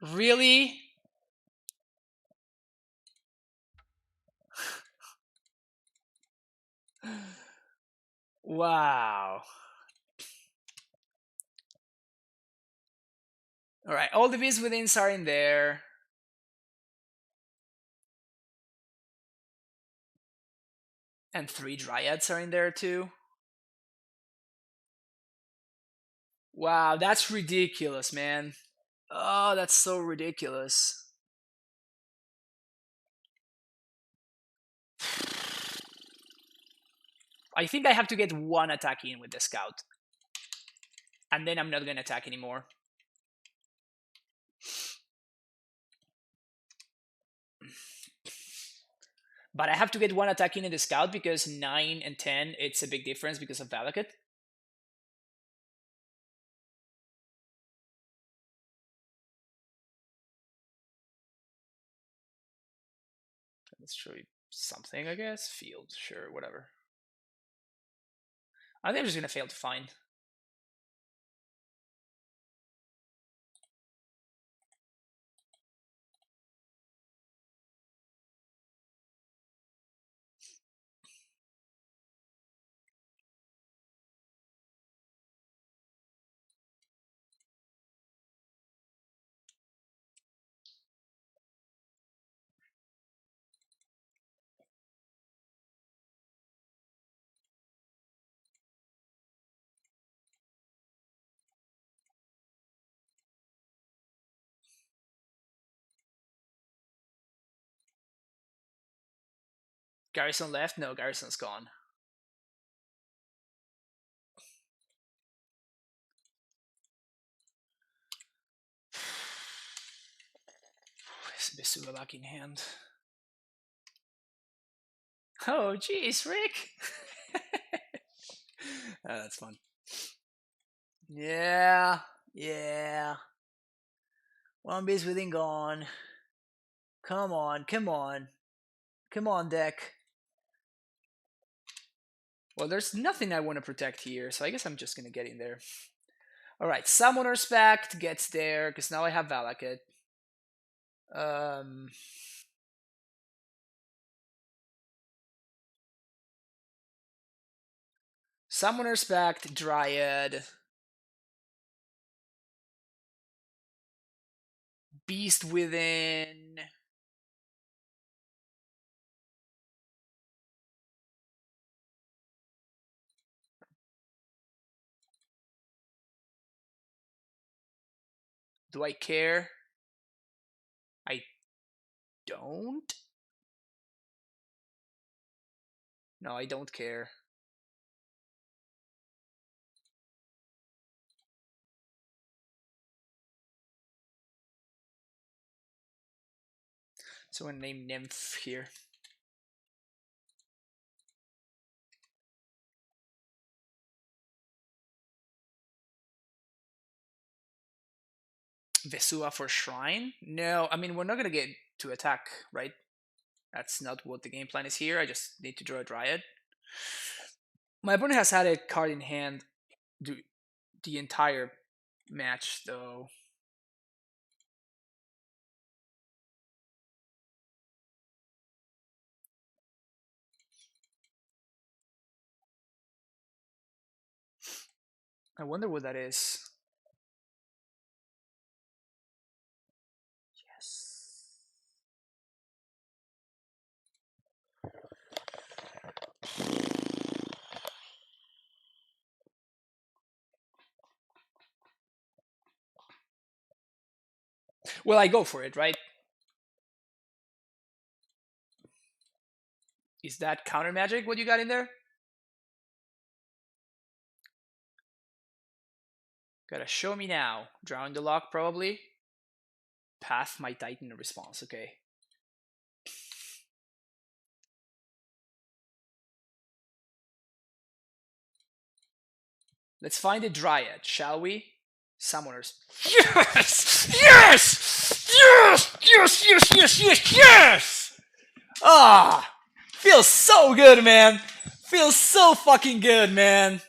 Speaker 1: Really? Wow. Alright, all the beasts within are in there. And 3 dryads are in there too. Wow, that's ridiculous, man. Oh, that's so ridiculous. I think I have to get 1 attack in with the scout. And then I'm not gonna attack anymore. But I have to get 1 attack in the scout because 9 and 10, it's a big difference because of Valakut. Let's show you something, I guess. Field, sure, whatever. I think I'm just gonna fail to find. Garrison left? No, Garrison's gone. Besula back in hand. Oh, jeez, Rick! Oh, that's fun. Yeah, yeah. 1 beast within gone. Come on, come on. Come on, deck. Well, there's nothing I want to protect here, so I guess I'm just gonna get in there. Alright, Summoner's Pact gets there, because now I have Valakut. Summoner's Pact, Dryad. Beast Within. Do I care? I don't? No, I don't care. So I'm gonna name Nymph here. Vesua for Shrine? No, I mean, we're not gonna get to attack, right? That's not what the game plan is here. I just need to draw a Dryad. My opponent has had a card in hand the entire match, though. I wonder what that is. Well, I go for it, right? Is that counter magic what you got in there? Gotta show me now. Drawing the lock, probably. Path my Titan response, okay. Let's find a Dryad, shall we? Summoners. Yes! Yes! Yes! Yes, yes, yes, yes, yes! Ah! Feels so good, man! Feels so fucking good, man!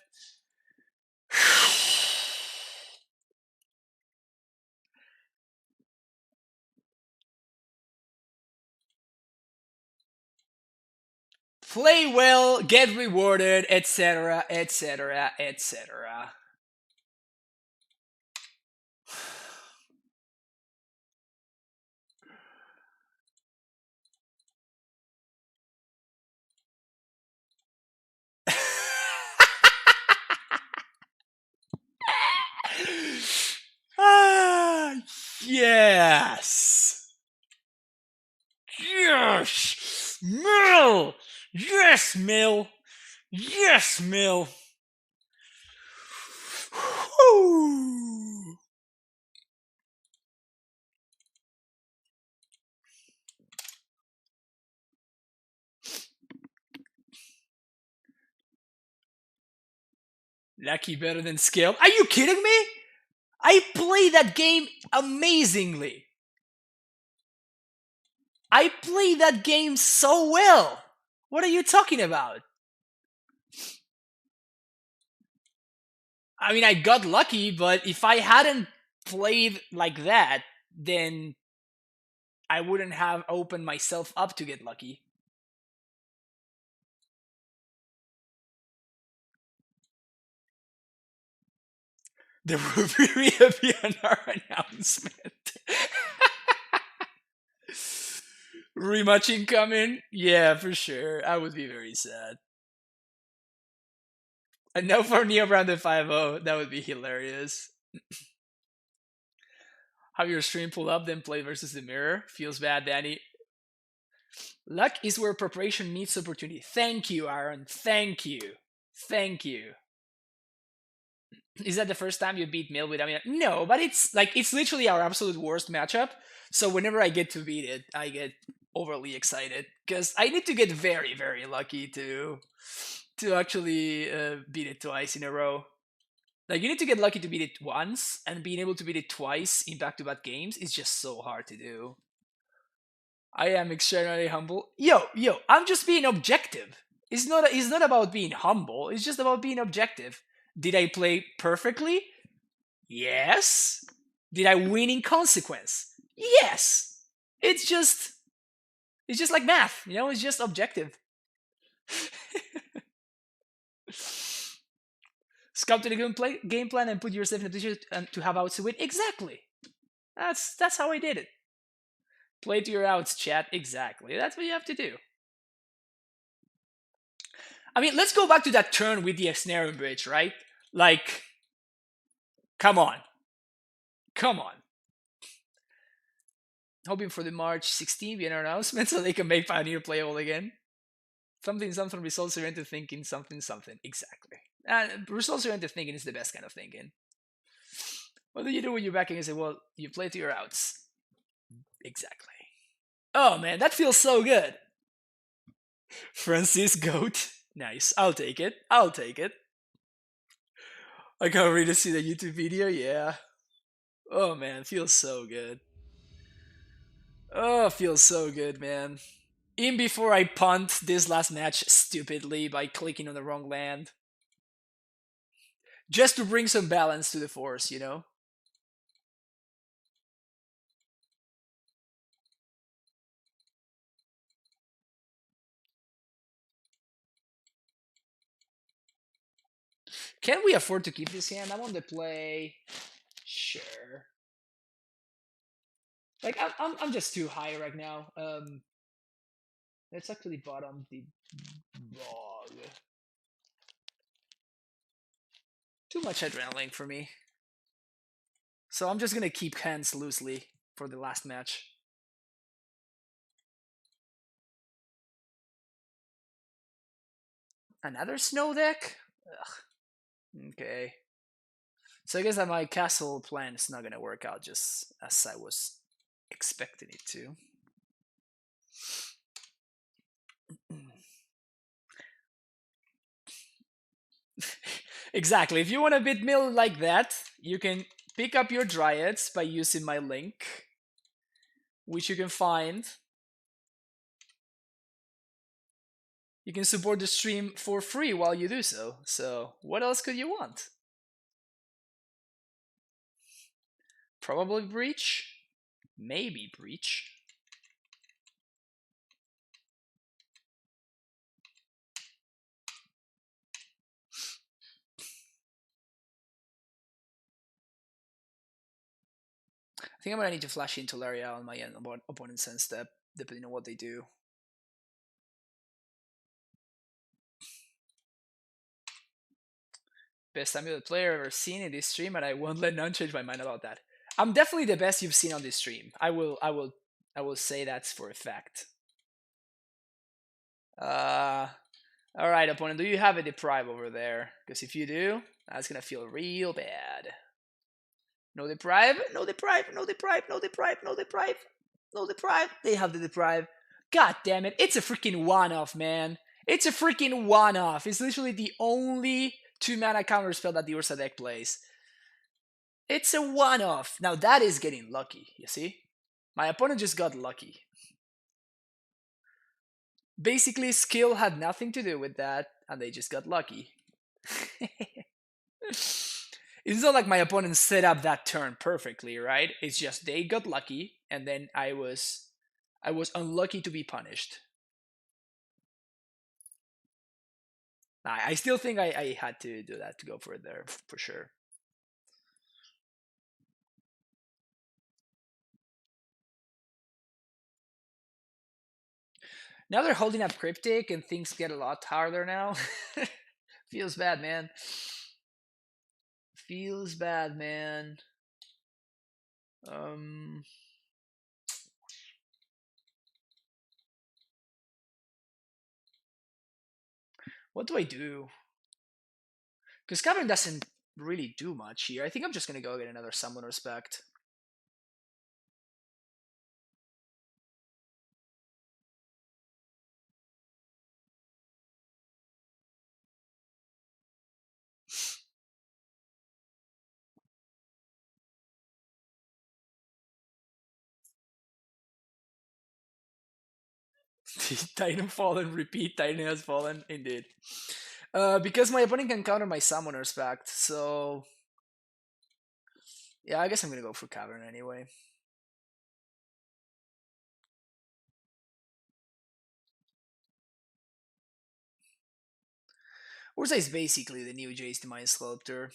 Speaker 1: Play well, get rewarded, etc., etc., etc. Ah, yes! Yes! Mill! Yes, Mill! Yes, Mill! Woo. Lucky better than skill? Are you kidding me? I play that game amazingly. I play that game so well. What are you talking about? I mean, I got lucky, but if I hadn't played like that, then I wouldn't have opened myself up to get lucky. There will be another announcement. Rematch incoming? Yeah, for sure. I would be very sad. And no for Neo Brandon 5-0. That would be hilarious. Have your stream pull up, then play versus Dimir. Feels bad, Danny. Luck is where preparation meets opportunity. Thank you, Aaron. Thank you. Thank you. Is that the first time you beat Mill with Amina? No, but it's literally our absolute worst matchup. So whenever I get to beat it, I get overly excited because I need to get very, very lucky to actually beat it twice in a row. Like you need to get lucky to beat it once, and being able to beat it twice in back-to-back games is just so hard to do. I am extraordinarily humble. Yo, I'm just being objective. It's not about being humble. It's just about being objective. Did I play perfectly? Yes. Did I win in consequence? Yes. It's just like math, you know, it's just objective. Sculpt the game plan and put yourself in a position to have outs to win. Exactly. That's how I did it. Play to your outs, chat. Exactly. That's what you have to do. I mean, let's go back to that turn with the snare and bridge, right? Like, come on. Come on. Hoping for the March 16th Vienna announcement so they can make Pioneer playable again. Something results oriented thinking, something. Exactly. Results oriented thinking is the best kind of thinking. What do you do when you're backing and say, well, you play to your outs? Exactly. Oh man, that feels so good. Francis Goat. Nice. I'll take it. I can't wait to see the YouTube video. Yeah. Oh man, feels so good. Oh, feels so good, man. Even before I punt this last match stupidly by clicking on the wrong land. Just to bring some balance to the force, you know? Can we afford to keep this hand? I'm on the play. Sure. Like I'm just too high right now. Let's actually bottom the bog. Too much adrenaline for me. So I'm just gonna keep hands loosely. for the last match. Another snow deck? Ugh. Okay. So I guess that my castle plan is not gonna work out just as I was expecting it to. Exactly. If you want a bit mill like that, you can pick up your dryads by using my link, which you can find. You can support the stream for free while you do so. So what else could you want? Probably Breach. Maybe Breach. I think I'm gonna need to flash into Laria on my end opponent's end step, depending on what they do. Best amulet player I've ever seen in this stream, and I won't let none change my mind about that. I'm definitely the best you've seen on this stream. I will say that's for a fact. All right, opponent, do you have a deprive over there? Because if you do, that's gonna feel real bad. No deprive, no deprive, no deprive, no deprive, no deprive, no deprive. They have the deprive. God damn it! It's a freaking one-off, man. It's a freaking one-off. It's literally the only 2-mana counter spell that the Urza deck plays. It's a one-off. Now that is getting lucky, you see? My opponent just got lucky. Basically, skill had nothing to do with that, and they just got lucky. It's not like my opponent set up that turn perfectly, right? It's just they got lucky, and then I was unlucky to be punished. I still think I had to do that to go for it there, for sure. Now they're holding up Cryptic, and things get a lot harder now. Feels bad, man. Feels bad, man. What do I do? Because Cavern doesn't really do much here. I think I'm just gonna go get another Summoner's Pact. Titan fallen, repeat, Titan has fallen, indeed. Because my opponent can counter my Summoner's Pact, so... Yeah, I guess I'm gonna go for Cavern anyway. Urza is basically the new Jace the Mind Sculptor.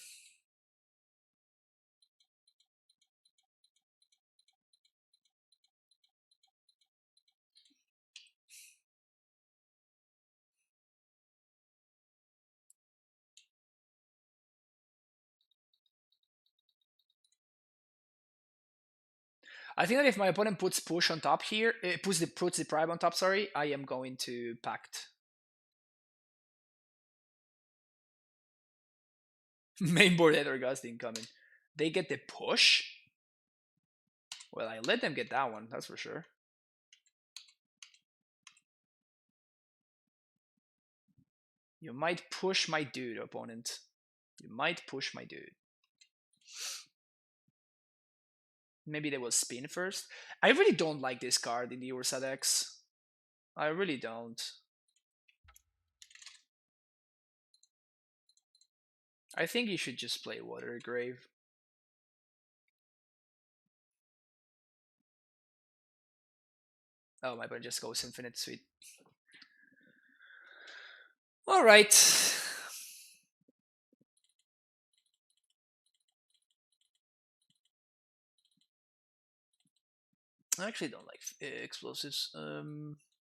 Speaker 1: I think that if my opponent puts push on top here, puts the Prime on top, sorry, I am going to Pact. Mainboard Eldrazi incoming. They get the push? Well, I let them get that one, that's for sure. You might push my dude, opponent. You might push my dude. Maybe they will spin first. I really don't like this card in the Ursa decks. I really don't. I think you should just play Watergrave. Oh, my opponent just goes infinite, sweet. Alright. I actually don't like explosives.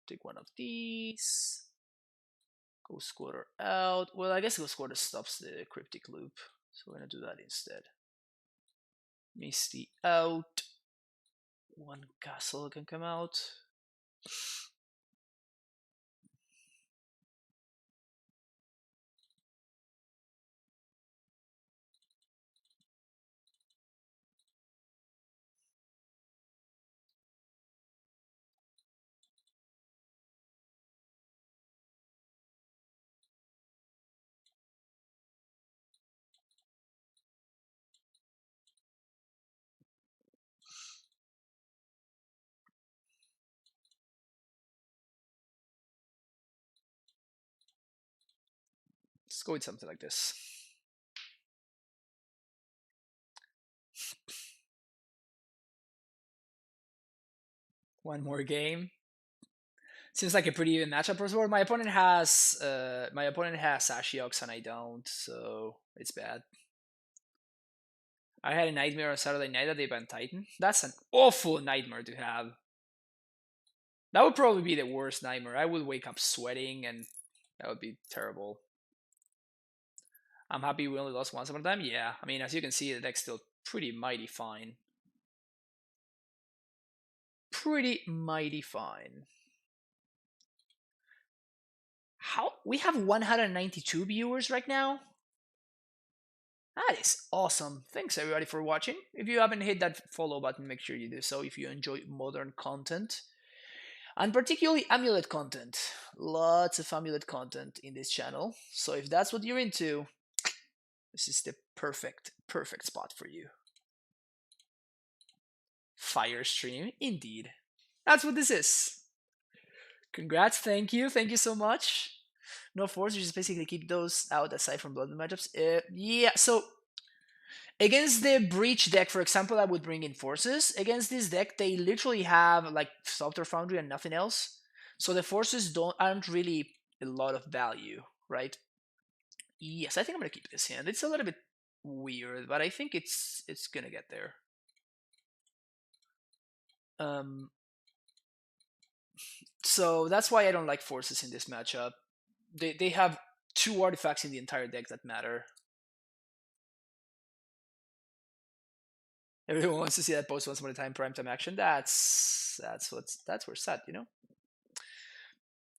Speaker 1: Take one of these. Ghost Quarter out. Well, I guess Ghost Quarter stops the Cryptic Loop. So we're gonna do that instead. Misty out. One castle can come out. Let's go with something like this. One more game. Seems like a pretty even matchup for Sword. My opponent has Ashiox and I don't, so it's bad. I had a nightmare on Saturday night that they banned Titan. That's an awful nightmare to have. That would probably be the worst nightmare. I would wake up sweating and that would be terrible. I'm happy we only lost once upon a time. Yeah, I mean, as you can see, the deck's still pretty mighty fine. Pretty mighty fine. How? We have 192 viewers right now? That is awesome. Thanks everybody for watching. If you haven't hit that follow button, make sure you do so if you enjoy modern content. And particularly amulet content. Lots of amulet content in this channel. So if that's what you're into, this is the perfect spot for you. Fire stream, indeed. That's what this is. Congrats, thank you so much. No force, you just basically keep those out aside from blood matchups. Yeah, so against the breach deck, for example, I would bring in forces. Against this deck, they literally have like Sculptor Foundry and nothing else. So the forces aren't really a lot of value, right? Yes, I think I'm gonna keep this hand. It's a little bit weird, but I think it's gonna get there. So that's why I don't like forces in this matchup. They have 2 artifacts in the entire deck that matter. Everyone wants to see that post once upon a time primetime action. That's where it's at, you know.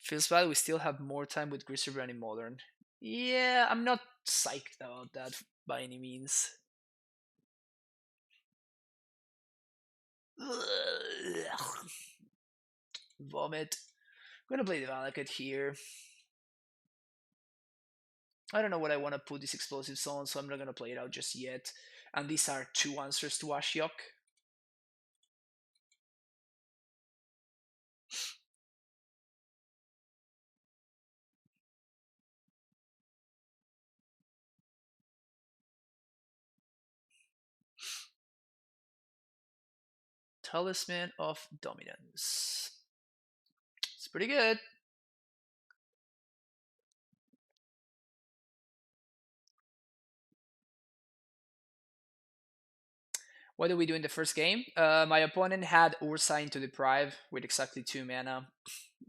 Speaker 1: Feels bad we still have more time with Griserbrand in Modern. Yeah, I'm not psyched about that by any means. Vomit. I'm gonna play the Valakut here. I don't know what I want to put these explosives on, so I'm not gonna play it out just yet. And these are 2 answers to Ashiok. Talisman of Dominance. It's pretty good. What did we do in the first game? My opponent had Urza into Deprive with exactly 2 mana,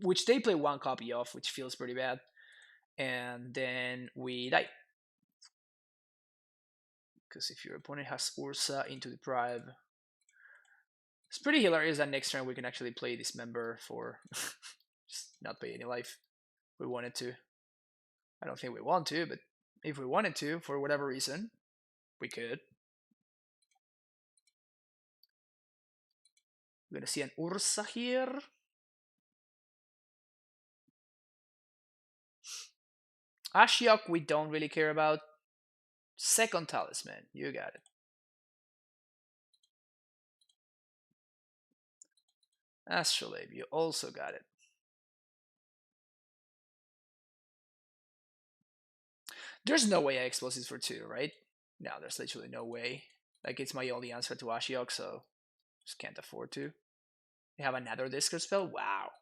Speaker 1: which they play 1 copy of, which feels pretty bad. And then we die. Because if your opponent has Urza into Deprive, it's pretty hilarious that next turn we can actually play Dismember for just not pay any life. We wanted to. I don't think we want to, but if we wanted to, for whatever reason, we could. We're gonna see an Urza here. Ashiok we don't really care about. Second Talisman, you got it. Astrolabe, you also got it. There's no way I explosives for 2, right? No, there's literally no way. Like, it's my only answer to Ashiok, so just can't afford to. They have another discard spell? Wow.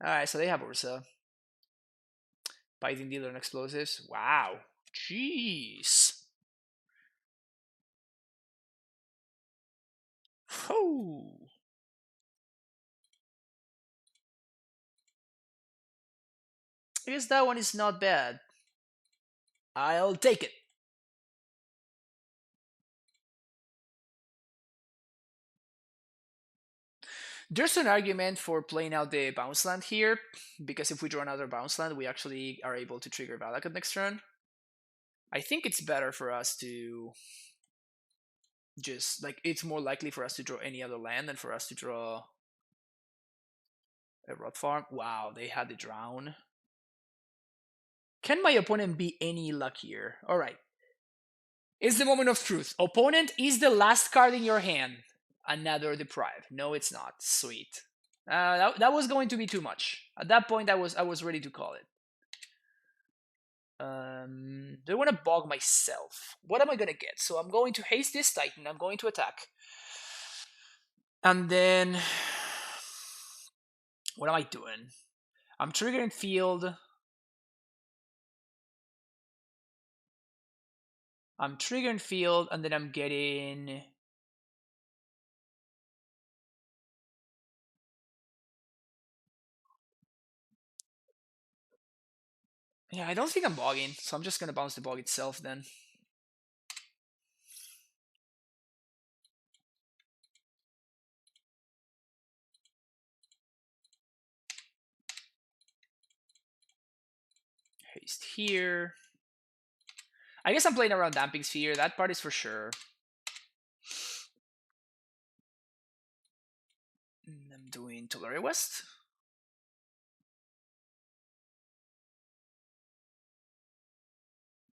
Speaker 1: Alright, so they have Ursa. Biting Dealer and Explosives. Wow. Jeez. Whew. I guess that one is not bad. I'll take it. There's an argument for playing out the bounce land here, because if we draw another bounce land, we actually are able to trigger Valakut next turn. I think it's better for us to just, like, it's more likely for us to draw any other land than for us to draw a Rot Farm. Wow, they had the Drown. Can my opponent be any luckier? Alright. It's the moment of truth. Opponent, is the last card in your hand another Deprive? No, it's not. Sweet. That was going to be too much. At that point, I was ready to call it. Do I want to bog myself? What am I going to get? So I'm going to haste this Titan. I'm going to attack. And then... what am I doing? I'm triggering field. I'm triggering field, and then I'm getting... yeah, I don't think I'm bogging, so I'm just going to bounce the bog itself then. Haste here. I guess I'm playing around Damping Sphere. That part is for sure. I'm doing Tolaria West.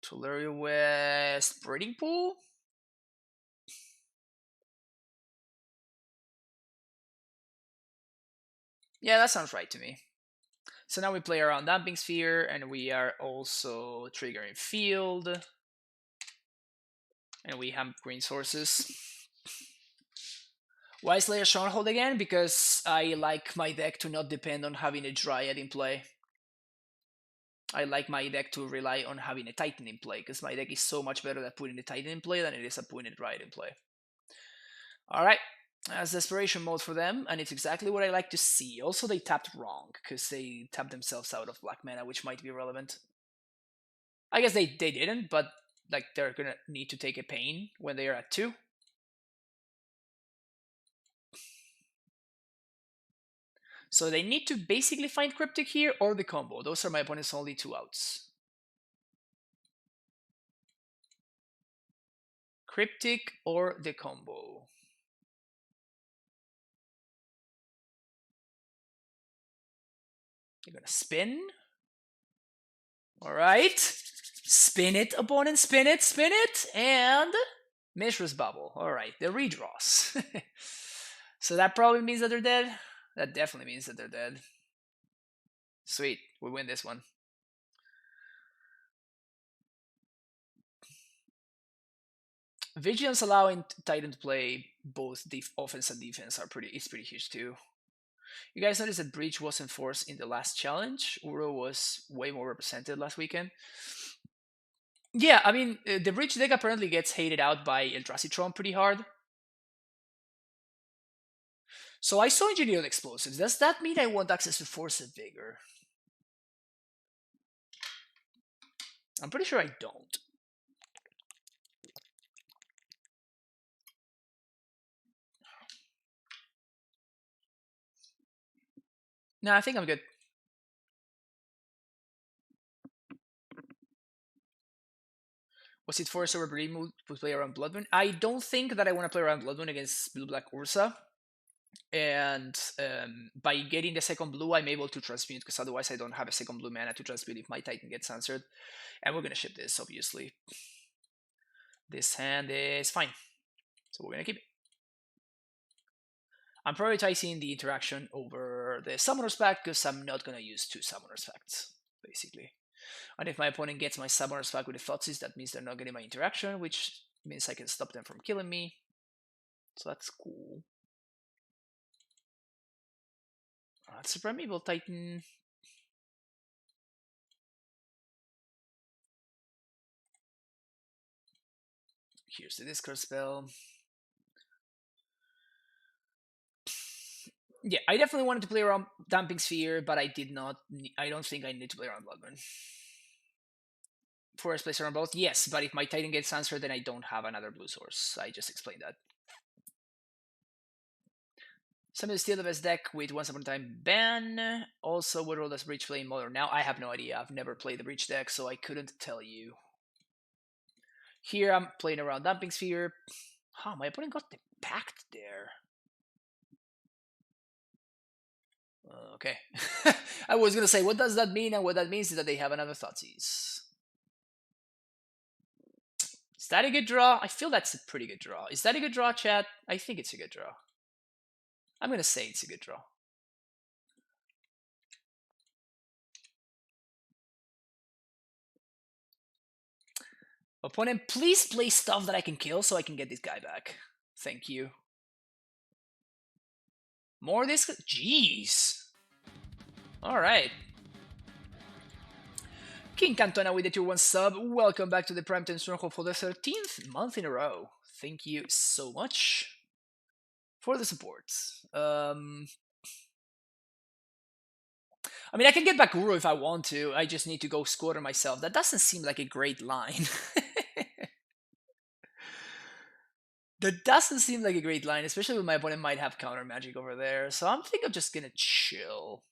Speaker 1: Tolaria West Breeding Pool. Yeah, that sounds right to me. So now we play around Damping Sphere, and we are also triggering field. And we have green sources. Why Slayer Stronghold again? Because I like my deck to not depend on having a Dryad in play. I like my deck to rely on having a Titan in play, because my deck is so much better at putting the Titan in play than it is at putting a Dryad in play. Alright, that's Desperation mode for them, and it's exactly what I like to see. Also, they tapped wrong, because they tapped themselves out of black mana, which might be relevant. I guess they didn't, but like they're gonna need to take a pain when they are at 2. So they need to basically find Cryptic here or the combo. Those are my opponent's only 2 outs. Cryptic or the combo. You're gonna spin. Alright. Spin it, opponent, spin it, and Mishra's Bubble. Alright, the redraws. So that probably means that they're dead. That definitely means that they're dead. Sweet, we win this one. Vigilance allowing Titan to play both offense and defense is pretty huge too. You guys noticed that Breach was enforced in the last challenge. Uro was way more represented last weekend. Yeah, I mean, the Breach deck apparently gets hated out by Eldrazi Tron pretty hard. So I saw Engineered Explosives. Does that mean I want access to Force of Vigor? I'm pretty sure I don't. No, I think I'm good. Was it forced over Breed move to play around Bloodmoon? I don't think that I want to play around Bloodmoon against Blue Black Urza. And by getting the second blue, I'm able to transmute, because otherwise I don't have a second blue mana to transmute if my Titan gets answered. And we're going to ship this, obviously. This hand is fine. So we're going to keep it. I'm prioritizing the interaction over the Summoner's Pact, because I'm not going to use 2 Summoner's Pacts, basically. And if my opponent gets my Summoner's Pact with the Thoughtseize, that means they're not getting my interaction, which means I can stop them from killing me. So that's cool. That's a Primeval Titan. Here's the discard spell. Yeah, I definitely wanted to play around Damping Sphere, but I did not. I don't think I need to play around Bloodmoon. Forest plays around both? Yes, but if my Titan gets answered, then I don't have another blue source. I just explained that. Some is still the best deck with Once Upon a Time ban. Also, what role does Breach play in Modern now? I have no idea. I've never played the Breach deck, so I couldn't tell you. Here I'm playing around Dumping Sphere. Oh, my opponent got the Pact there. Okay. I was gonna say, what does that mean? And what that means is that they have another Thoughtseize. Is that a good draw? I feel that's a pretty good draw. Is that a good draw, chat? I think it's a good draw. I'm gonna say it's a good draw. Opponent, please play stuff that I can kill so I can get this guy back. Thank you. More this? Jeez. Alright. King Cantona with the tier 1 sub. Welcome back to the Primetime Stronghold for the 13th month in a row. Thank you so much for the support. I mean, I can get back Uro if I want to. I just need to go squatter myself. That doesn't seem like a great line. That doesn't seem like a great line, especially when my opponent might have counter magic over there. So I'm thinking I'm just gonna chill.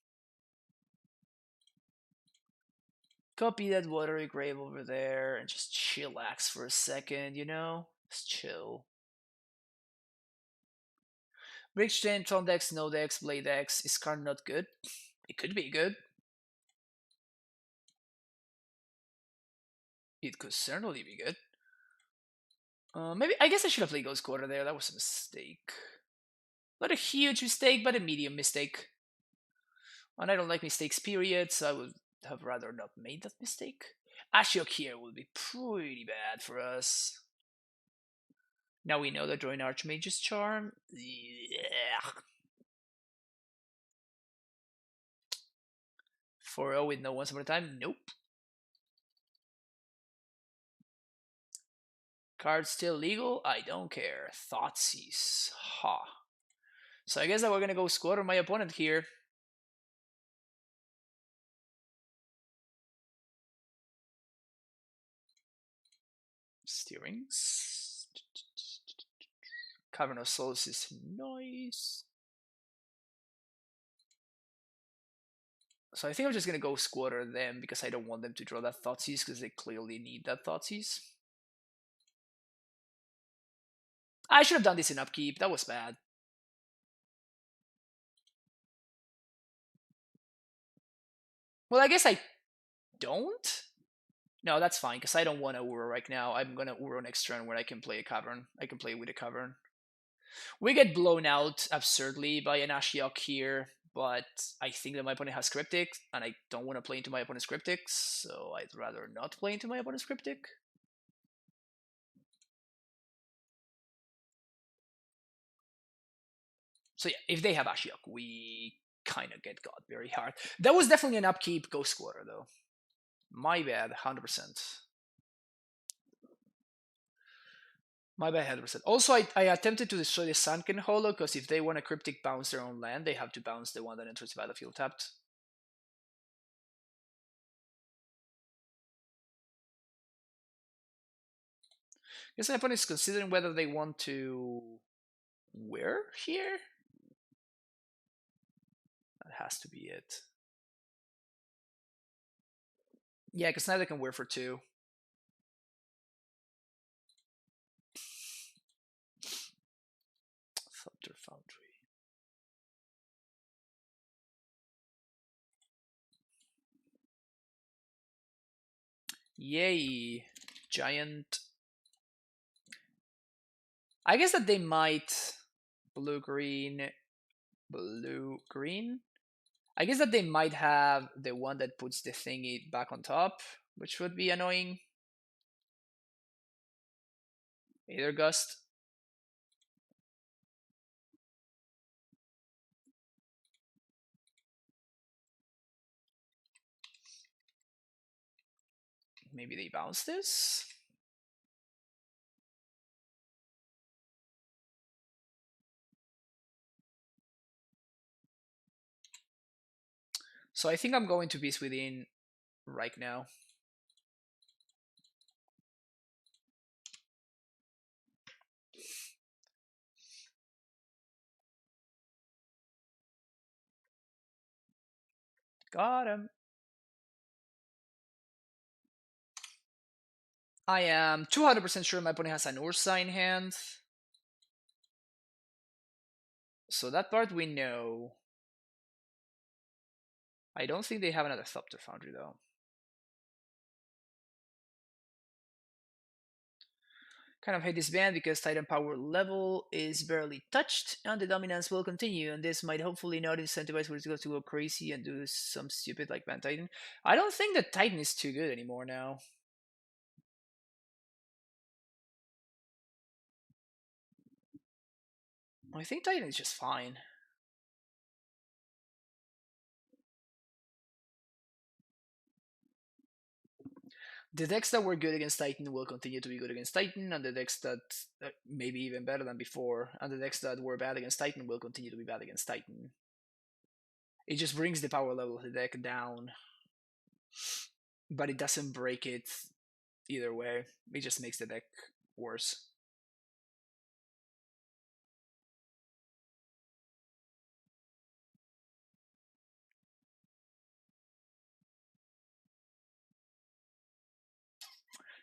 Speaker 1: Copy that watery grave over there and just chillax for a second, you know? Just chill. Bridge Chain, Tron Dex, No Dex, Blade Dex. Is card not good? It could be good. It could certainly be good. Maybe I guess I should have played Ghost Quarter there. That was a mistake. Not a huge mistake, but a medium mistake. And I don't like mistakes, period, so I would have rather not made that mistake. Ashiok here would be pretty bad for us. Now we know that drawing Archmage's Charm. Yeah. 4-0 with no Once Upon a Time? Nope. Card still legal? I don't care. Thoughtseize. Ha. So I guess that we're gonna go squat on my opponent here. Steerings. Cavern of Souls is nice. So I think I'm just gonna go squatter them because I don't want them to draw that Thoughtseize because they clearly need that Thoughtseize. I should have done this in upkeep. That was bad. Well, I guess I don't. No, that's fine because I don't want to Uro right now. I'm gonna Uro next turn when I can play a Cavern. I can play with a Cavern. We get blown out absurdly by an Ashiok here, but I think that my opponent has Cryptic, and I don't want to play into my opponent's Cryptic, so I'd rather not play into my opponent's Cryptic. So yeah, if they have Ashiok, we kind of get got very hard. That was definitely an upkeep Ghost Quarter, though. My bad, 100%. My bad, 100%. Also, I attempted to destroy the Sunken Hollow, because if they want a Cryptic bounce their own land, they have to bounce the one that enters the battlefield tapped. I guess my opponent is considering whether they want to wear here. That has to be it. Yeah, because now they can wear for 2. Thunder Foundry. Yay. Giant. I guess that they might blue-green. Blue-green? I guess that they might have the one that puts the thingy back on top, which would be annoying. Aether Gust. Maybe they bounce this? So I think I'm going to Beast Within right now. Got him. I am 200% sure my opponent has an Urza in hand. So that part we know. I don't think they have another Thopter Foundry though. Kind of hate this band because Titan power level is barely touched and the dominance will continue, and this might hopefully not incentivize Wizards to go crazy and do some stupid like Band Titan. I don't think that Titan is too good anymore now. I think Titan is just fine. The decks that were good against Titan will continue to be good against Titan, and the decks that maybe even better than before, and the decks that were bad against Titan will continue to be bad against Titan. It just brings the power level of the deck down, but it doesn't break it either way. It just makes the deck worse.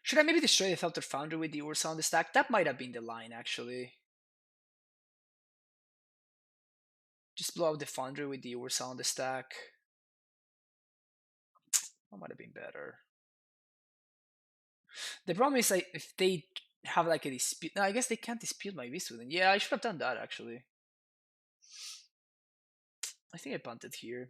Speaker 1: Should I maybe destroy the Thought Foundry with the Ursa on the stack? That might have been the line, actually. Just blow up the Foundry with the Ursa on the stack. That might have been better. The problem is, like, if they have like a dispute, no, I guess they can't dispute my Beast Within. Yeah, I should have done that actually. I think I punted here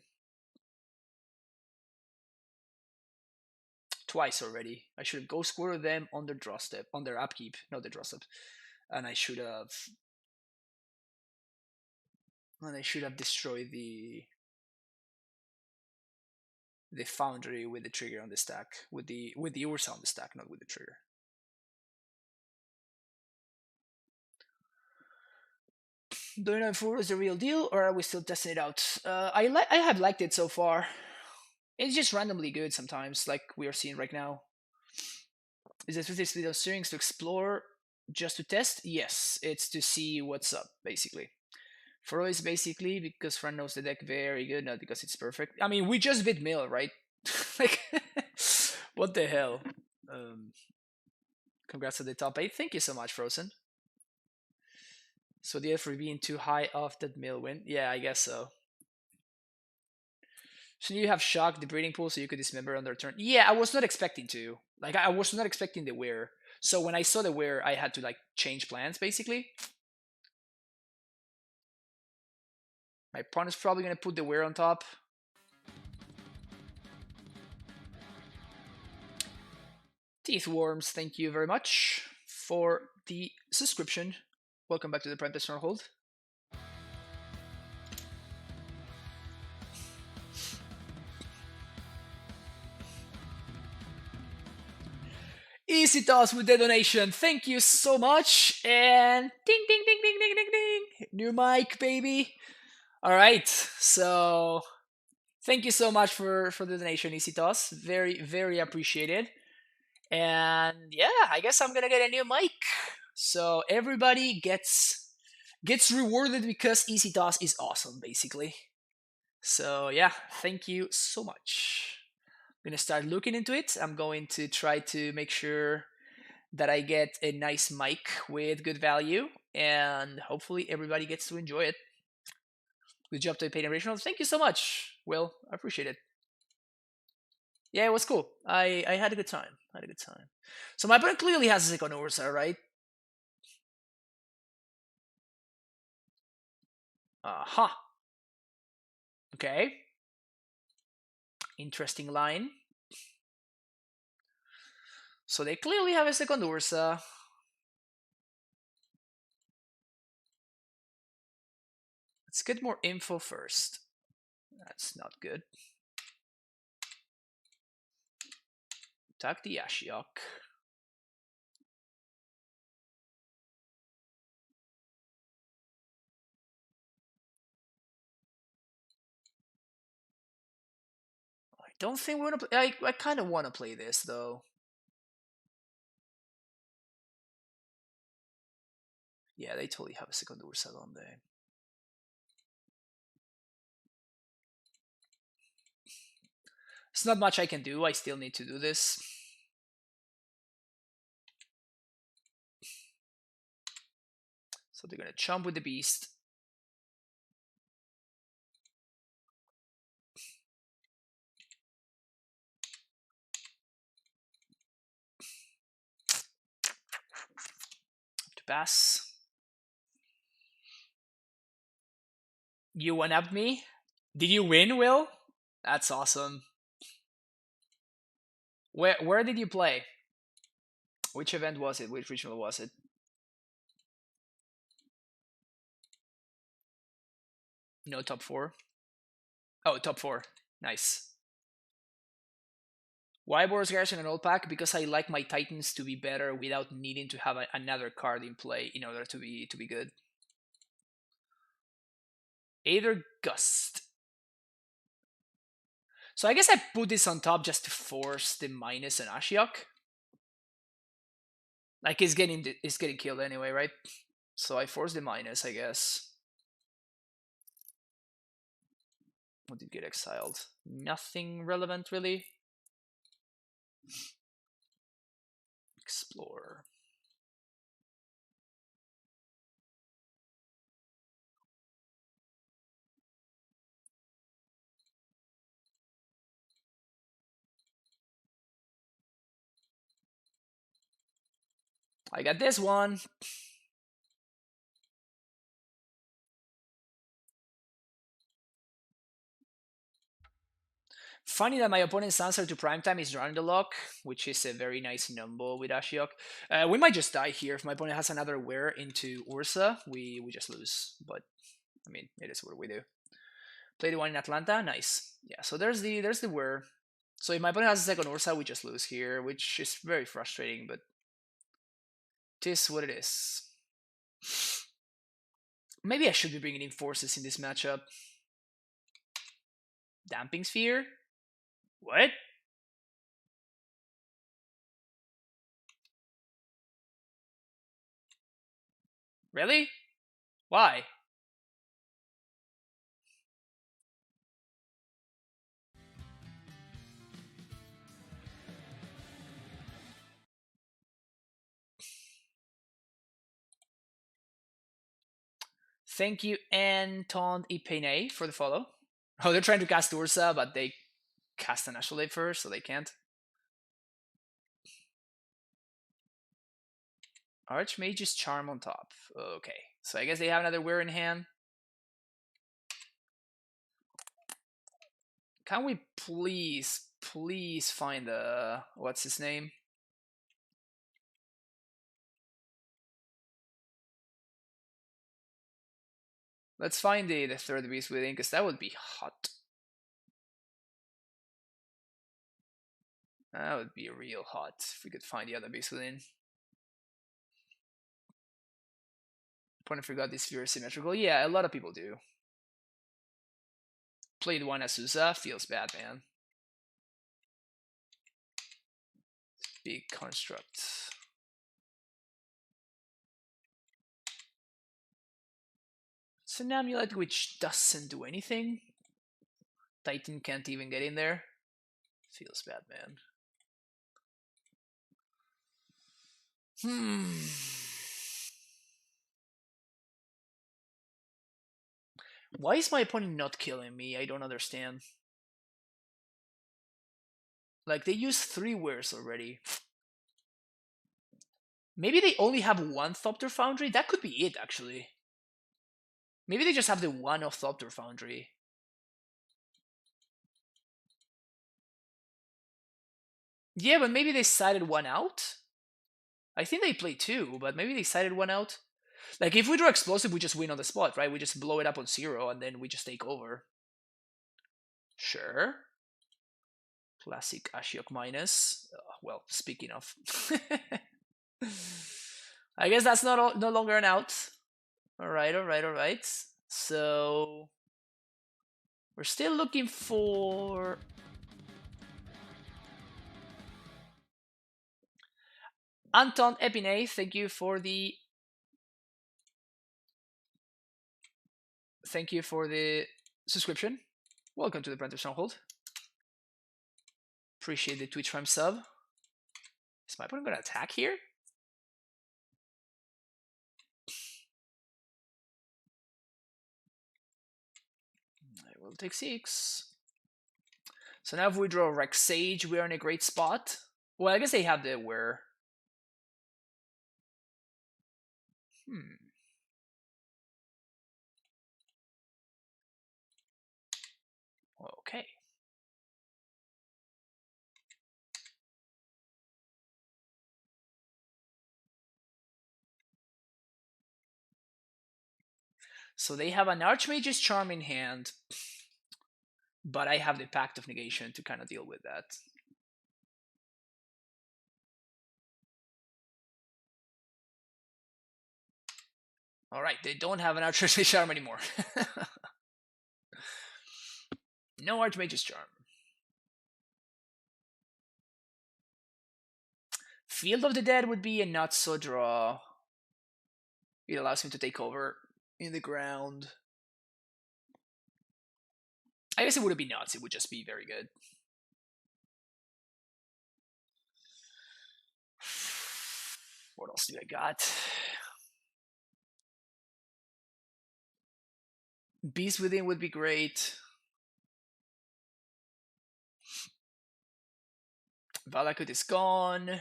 Speaker 1: twice already. I should have Ghost Squirrel them on their draw step, on their upkeep, not the draw step, and I should have destroyed the Foundry with the trigger on the stack, with the Ursa on the stack, not with the trigger. Do you know if Uru is the real deal, or are we still testing it out? I have liked it so far. It's just randomly good sometimes, like we are seeing right now. Is it with this video series to explore, just to test? Yes, it's to see what's up, basically. Furrow is basically because Fran knows the deck very good, not because it's perfect. I mean, we just beat Mill, right? Like, what the hell? Congrats to the top 8. Thank you so much, Frozen. So the effort being too high off that Mill win? Yeah, I guess so. Shouldn't you have shocked the breeding pool so you could dismember on their turn? Yeah, I was not expecting to. Like, I was not expecting the wear. So when I saw the wear, I had to like change plans basically. My opponent's probably gonna put the wear on top. Teeth Worms, thank you very much for the subscription. Welcome back to the Prime Stronghold. Easy toss with the donation. Thank you so much. And ding, ding, ding, ding, ding, ding, ding. New mic, baby. All right. So thank you so much for the donation, Easy Toss. Very, very appreciated. And yeah, I guess I'm gonna get a new mic. So everybody gets rewarded because Easy Toss is awesome, basically. So yeah, thank you so much. I'm gonna start looking into it. I'm going to try to make sure that I get a nice mic with good value, and hopefully everybody gets to enjoy it. Good job to the paid original. Thank you so much, Will. I appreciate it. Yeah, it was cool. I had a good time. So my opponent clearly has a second Urza, right? Huh. Okay. Interesting line. So they clearly have a second Urza. Let's get more info first. That's not good. Attack the Ashiok. I don't think we're gonna play. I kind of want to play this though. Yeah, they totally have a second Ursa, don't they? There's not much I can do. I still need to do this. So they're gonna chomp with the beast. To pass. You one-upped me? Did you win, Will? That's awesome. Where did you play? Which event was it? Which regional was it? No, top 4. Oh, top 4. Nice. Why Boros Garrison an old pack? Because I like my Titans to be better without needing to have another card in play in order to be good. Aether Gust. So I guess I put this on top just to force the minus an Ashiok. Like it's getting killed anyway, right? So I force the minus, I guess. What did get exiled? Nothing relevant, really. Explore. I got this one. Funny that my opponent's answer to Primetime is Run the Lock, which is a very nice number with Ashiok. We might just die here. If my opponent has another wear into Urza, we just lose. But, I mean, it is what we do. Play the one in Atlanta, nice. Yeah, so there's the wear. So if my opponent has a second Urza, we just lose here, which is very frustrating, but it is what it is. Maybe I should be bringing in forces in this matchup. Damping Sphere? What? Really? Why? Thank you, Anton Ipene, for the follow. Oh, they're trying to cast Urza, but they cast an Astrolabe first, so they can't. Archmage's Charm on top. Okay, so I guess they have another wear in hand. Can we please find the... what's his name? Let's find the third beast within, because that would be hot. That would be real hot if we could find the other beast within. Opponent forgot this sphere is symmetrical. Yeah, a lot of people do. Played one Azusa, feels bad, man. Big construct. It's an amulet which doesn't do anything. Titan can't even get in there. Feels bad, man. Why is my opponent not killing me? I don't understand. Like, they used 3 wares already. Maybe they only have one Thopter Foundry? That could be it, actually. Maybe they just have the one of Thopter Foundry. Yeah, but maybe they sided one out? I think they played 2, but maybe they sided one out. Like, if we draw Explosive, we just win on the spot, right? We just blow it up on 0, and then we just take over. Sure. Classic Ashiok minus. Well, speaking of. I guess that's no longer an out. Alright. So... we're still looking for... Anton Epine, thank you for the... subscription. Welcome to the Printer Stronghold. Appreciate the Twitch Prime sub. Is my opponent gonna attack here? I will take 6. So now if we draw Rex Sage, we're in a great spot. Well, I guess they have the where. Okay. So they have an Archmage's Charm in hand, but I have the Pact of Negation to kind of deal with that. Alright, they don't have an Archmage's Charm anymore. No Archmage's Charm. Field of the Dead would be a not-so draw. It allows me to take over in the ground. I guess it wouldn't be nuts, it would just be very good. What else do I got? Beast Within would be great. Valakut is gone.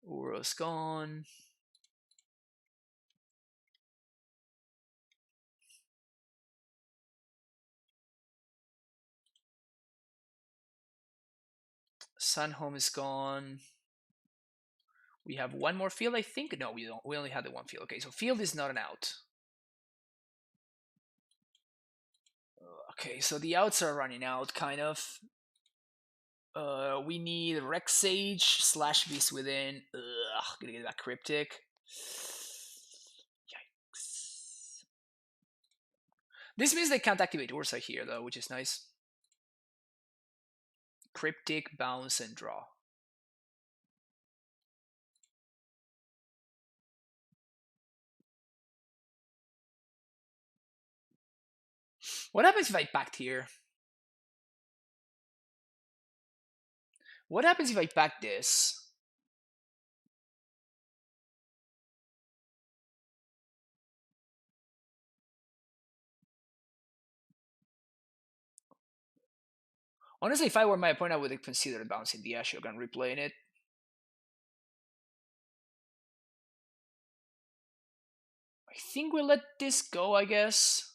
Speaker 1: Urza's gone. Sunhome is gone. We have one more field, I think. No, we don't. We only have the one field. Okay, so field is not an out. Okay, so the outs are running out, kind of. We need Rex Sage / Beast Within. Ugh, gonna get that Cryptic. Yikes. This means they can't activate Urza here, though, which is nice. Cryptic, bounce, and draw. What happens if I pact here? What happens if I pact this? Honestly, if I were my opponent, I would consider bouncing the Ashok and replaying it. I think we'll let this go, I guess.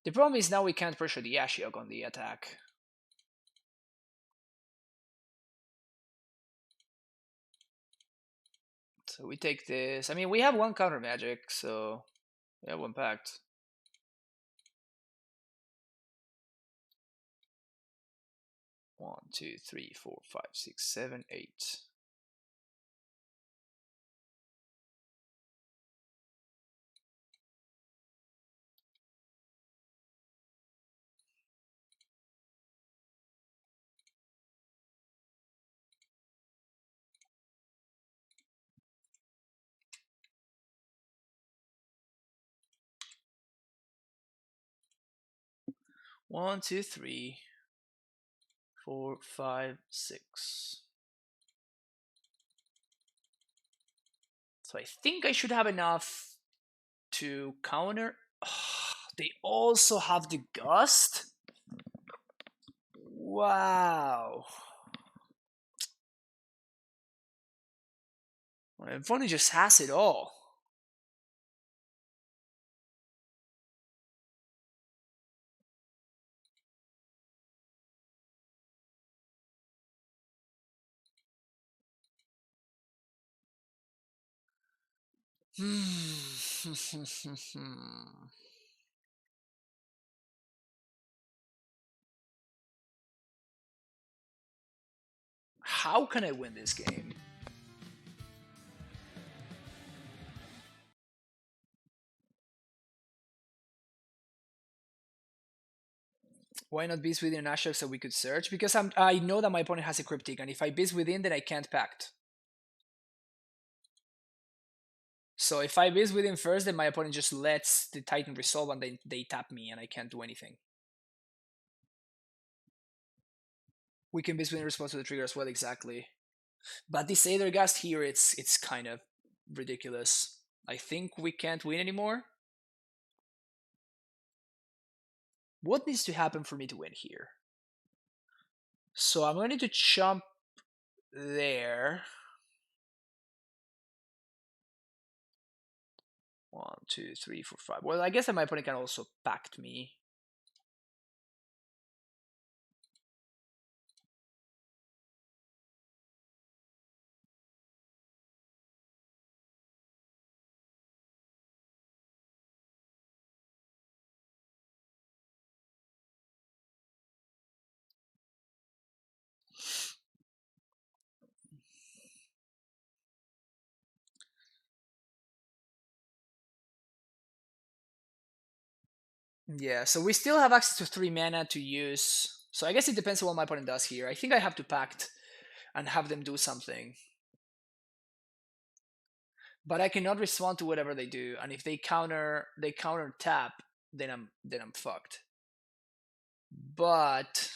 Speaker 1: The problem is now we can't pressure the Ashiok on the attack. So we take this. I mean, we have one counter magic, so we have one pact. One, two, three, 4, 5, 6, 7, 8. One, two, 3, 4, 5, 6. So I think I should have enough to counter. Oh, they also have the Gust? Wow. My opponent just has it all. How can I win this game? Why not Beast Within and Ashok so we could search? Because I know that my opponent has a Cryptic, and if I Beast Within, then I can't pact. So if I Beast Within first, then my opponent just lets the Titan resolve and then they tap me and I can't do anything. We can basically respond to the trigger as well, exactly. But this Aethergast here, it's kind of ridiculous. I think we can't win anymore. What needs to happen for me to win here? So I'm going to jump there. 1, 2, 3, 4, 5. Well, I guess that my opponent can also pact me. Yeah, so we still have access to 3 mana to use. So I guess it depends on what my opponent does here. I think I have to pact and have them do something. But I cannot respond to whatever they do, and if they counter tap, then I'm fucked. But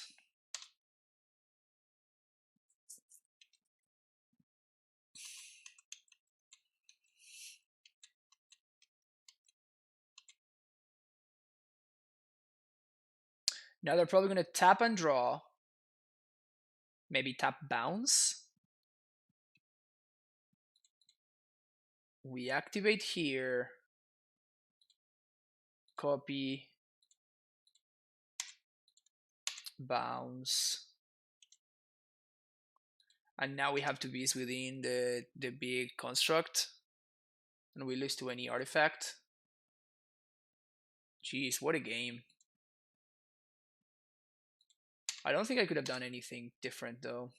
Speaker 1: now they're probably gonna tap and draw. Maybe tap bounce. We activate here. Copy. Bounce. And now we have to be within the big construct. And we lose to any artifact. Jeez, what a game. I don't think I could have done anything different though.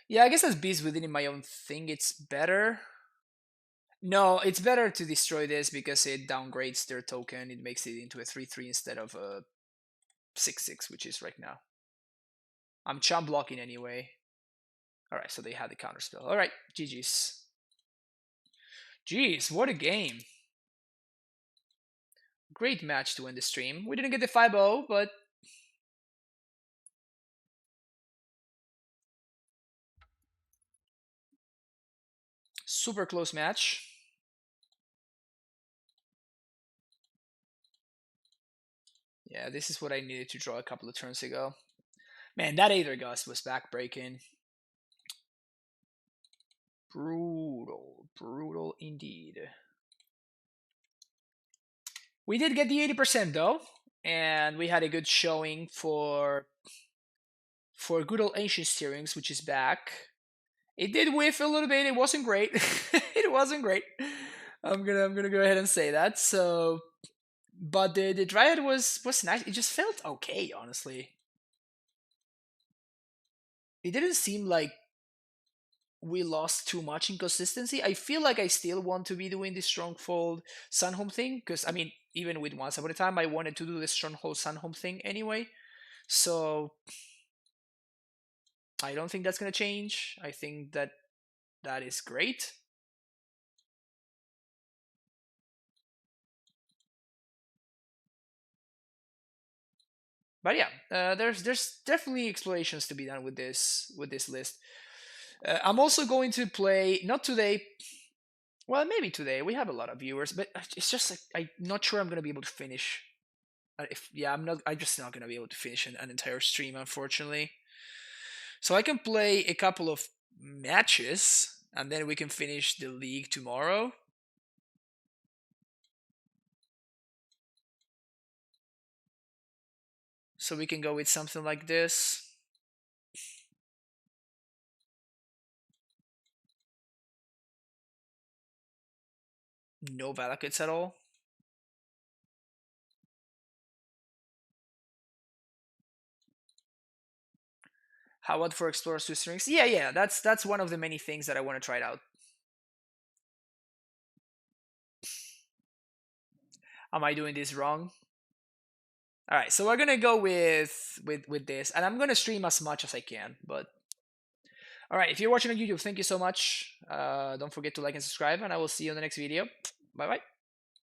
Speaker 1: Yeah, I guess as bees within my own thing, it's better. No, it's better to destroy this because it downgrades their token. It makes it into a 3/3 instead of a 6/6, which is right now. I'm chump blocking anyway. Alright, so they had the counter spell. Alright, GG's. Jeez, what a game. Great match to win the stream. We didn't get the 5-0, but super close match. Yeah, this is what I needed to draw a couple of turns ago. Man, that Aethergust was backbreaking. Brutal. Brutal indeed. We did get the 80% though, and we had a good showing for good old Ancient Steerings, which is back. It did whiff a little bit. It wasn't great. It wasn't great. I'm gonna go ahead and say that. So, but the Dryad was nice. It just felt okay, honestly. It didn't seem like we lost too much in consistency. I feel like I still want to be doing the Stronghold Sunhome thing because I mean, even with Once Upon a Time, I wanted to do the Stronghold Sunhome thing anyway. So I don't think that's gonna change. I think that is great. But yeah, there's definitely explorations to be done with this list. I'm also going to play not today. Well, maybe today. We have a lot of viewers, but it's just like I'm not sure I'm gonna be able to finish. If yeah, I'm not. I'm just not gonna be able to finish an entire stream, unfortunately. So I can play a couple of matches, and then we can finish the league tomorrow. So we can go with something like this. No Valakutes at all. How about for Explorers 2 Strings? Yeah, that's one of the many things that I want to try it out. Am I doing this wrong? All right, so we're gonna go with this, and I'm gonna stream as much as I can, but All right, if you're watching on YouTube, thank you so much. Don't forget to like and subscribe, and I will see you in the next video. Bye bye.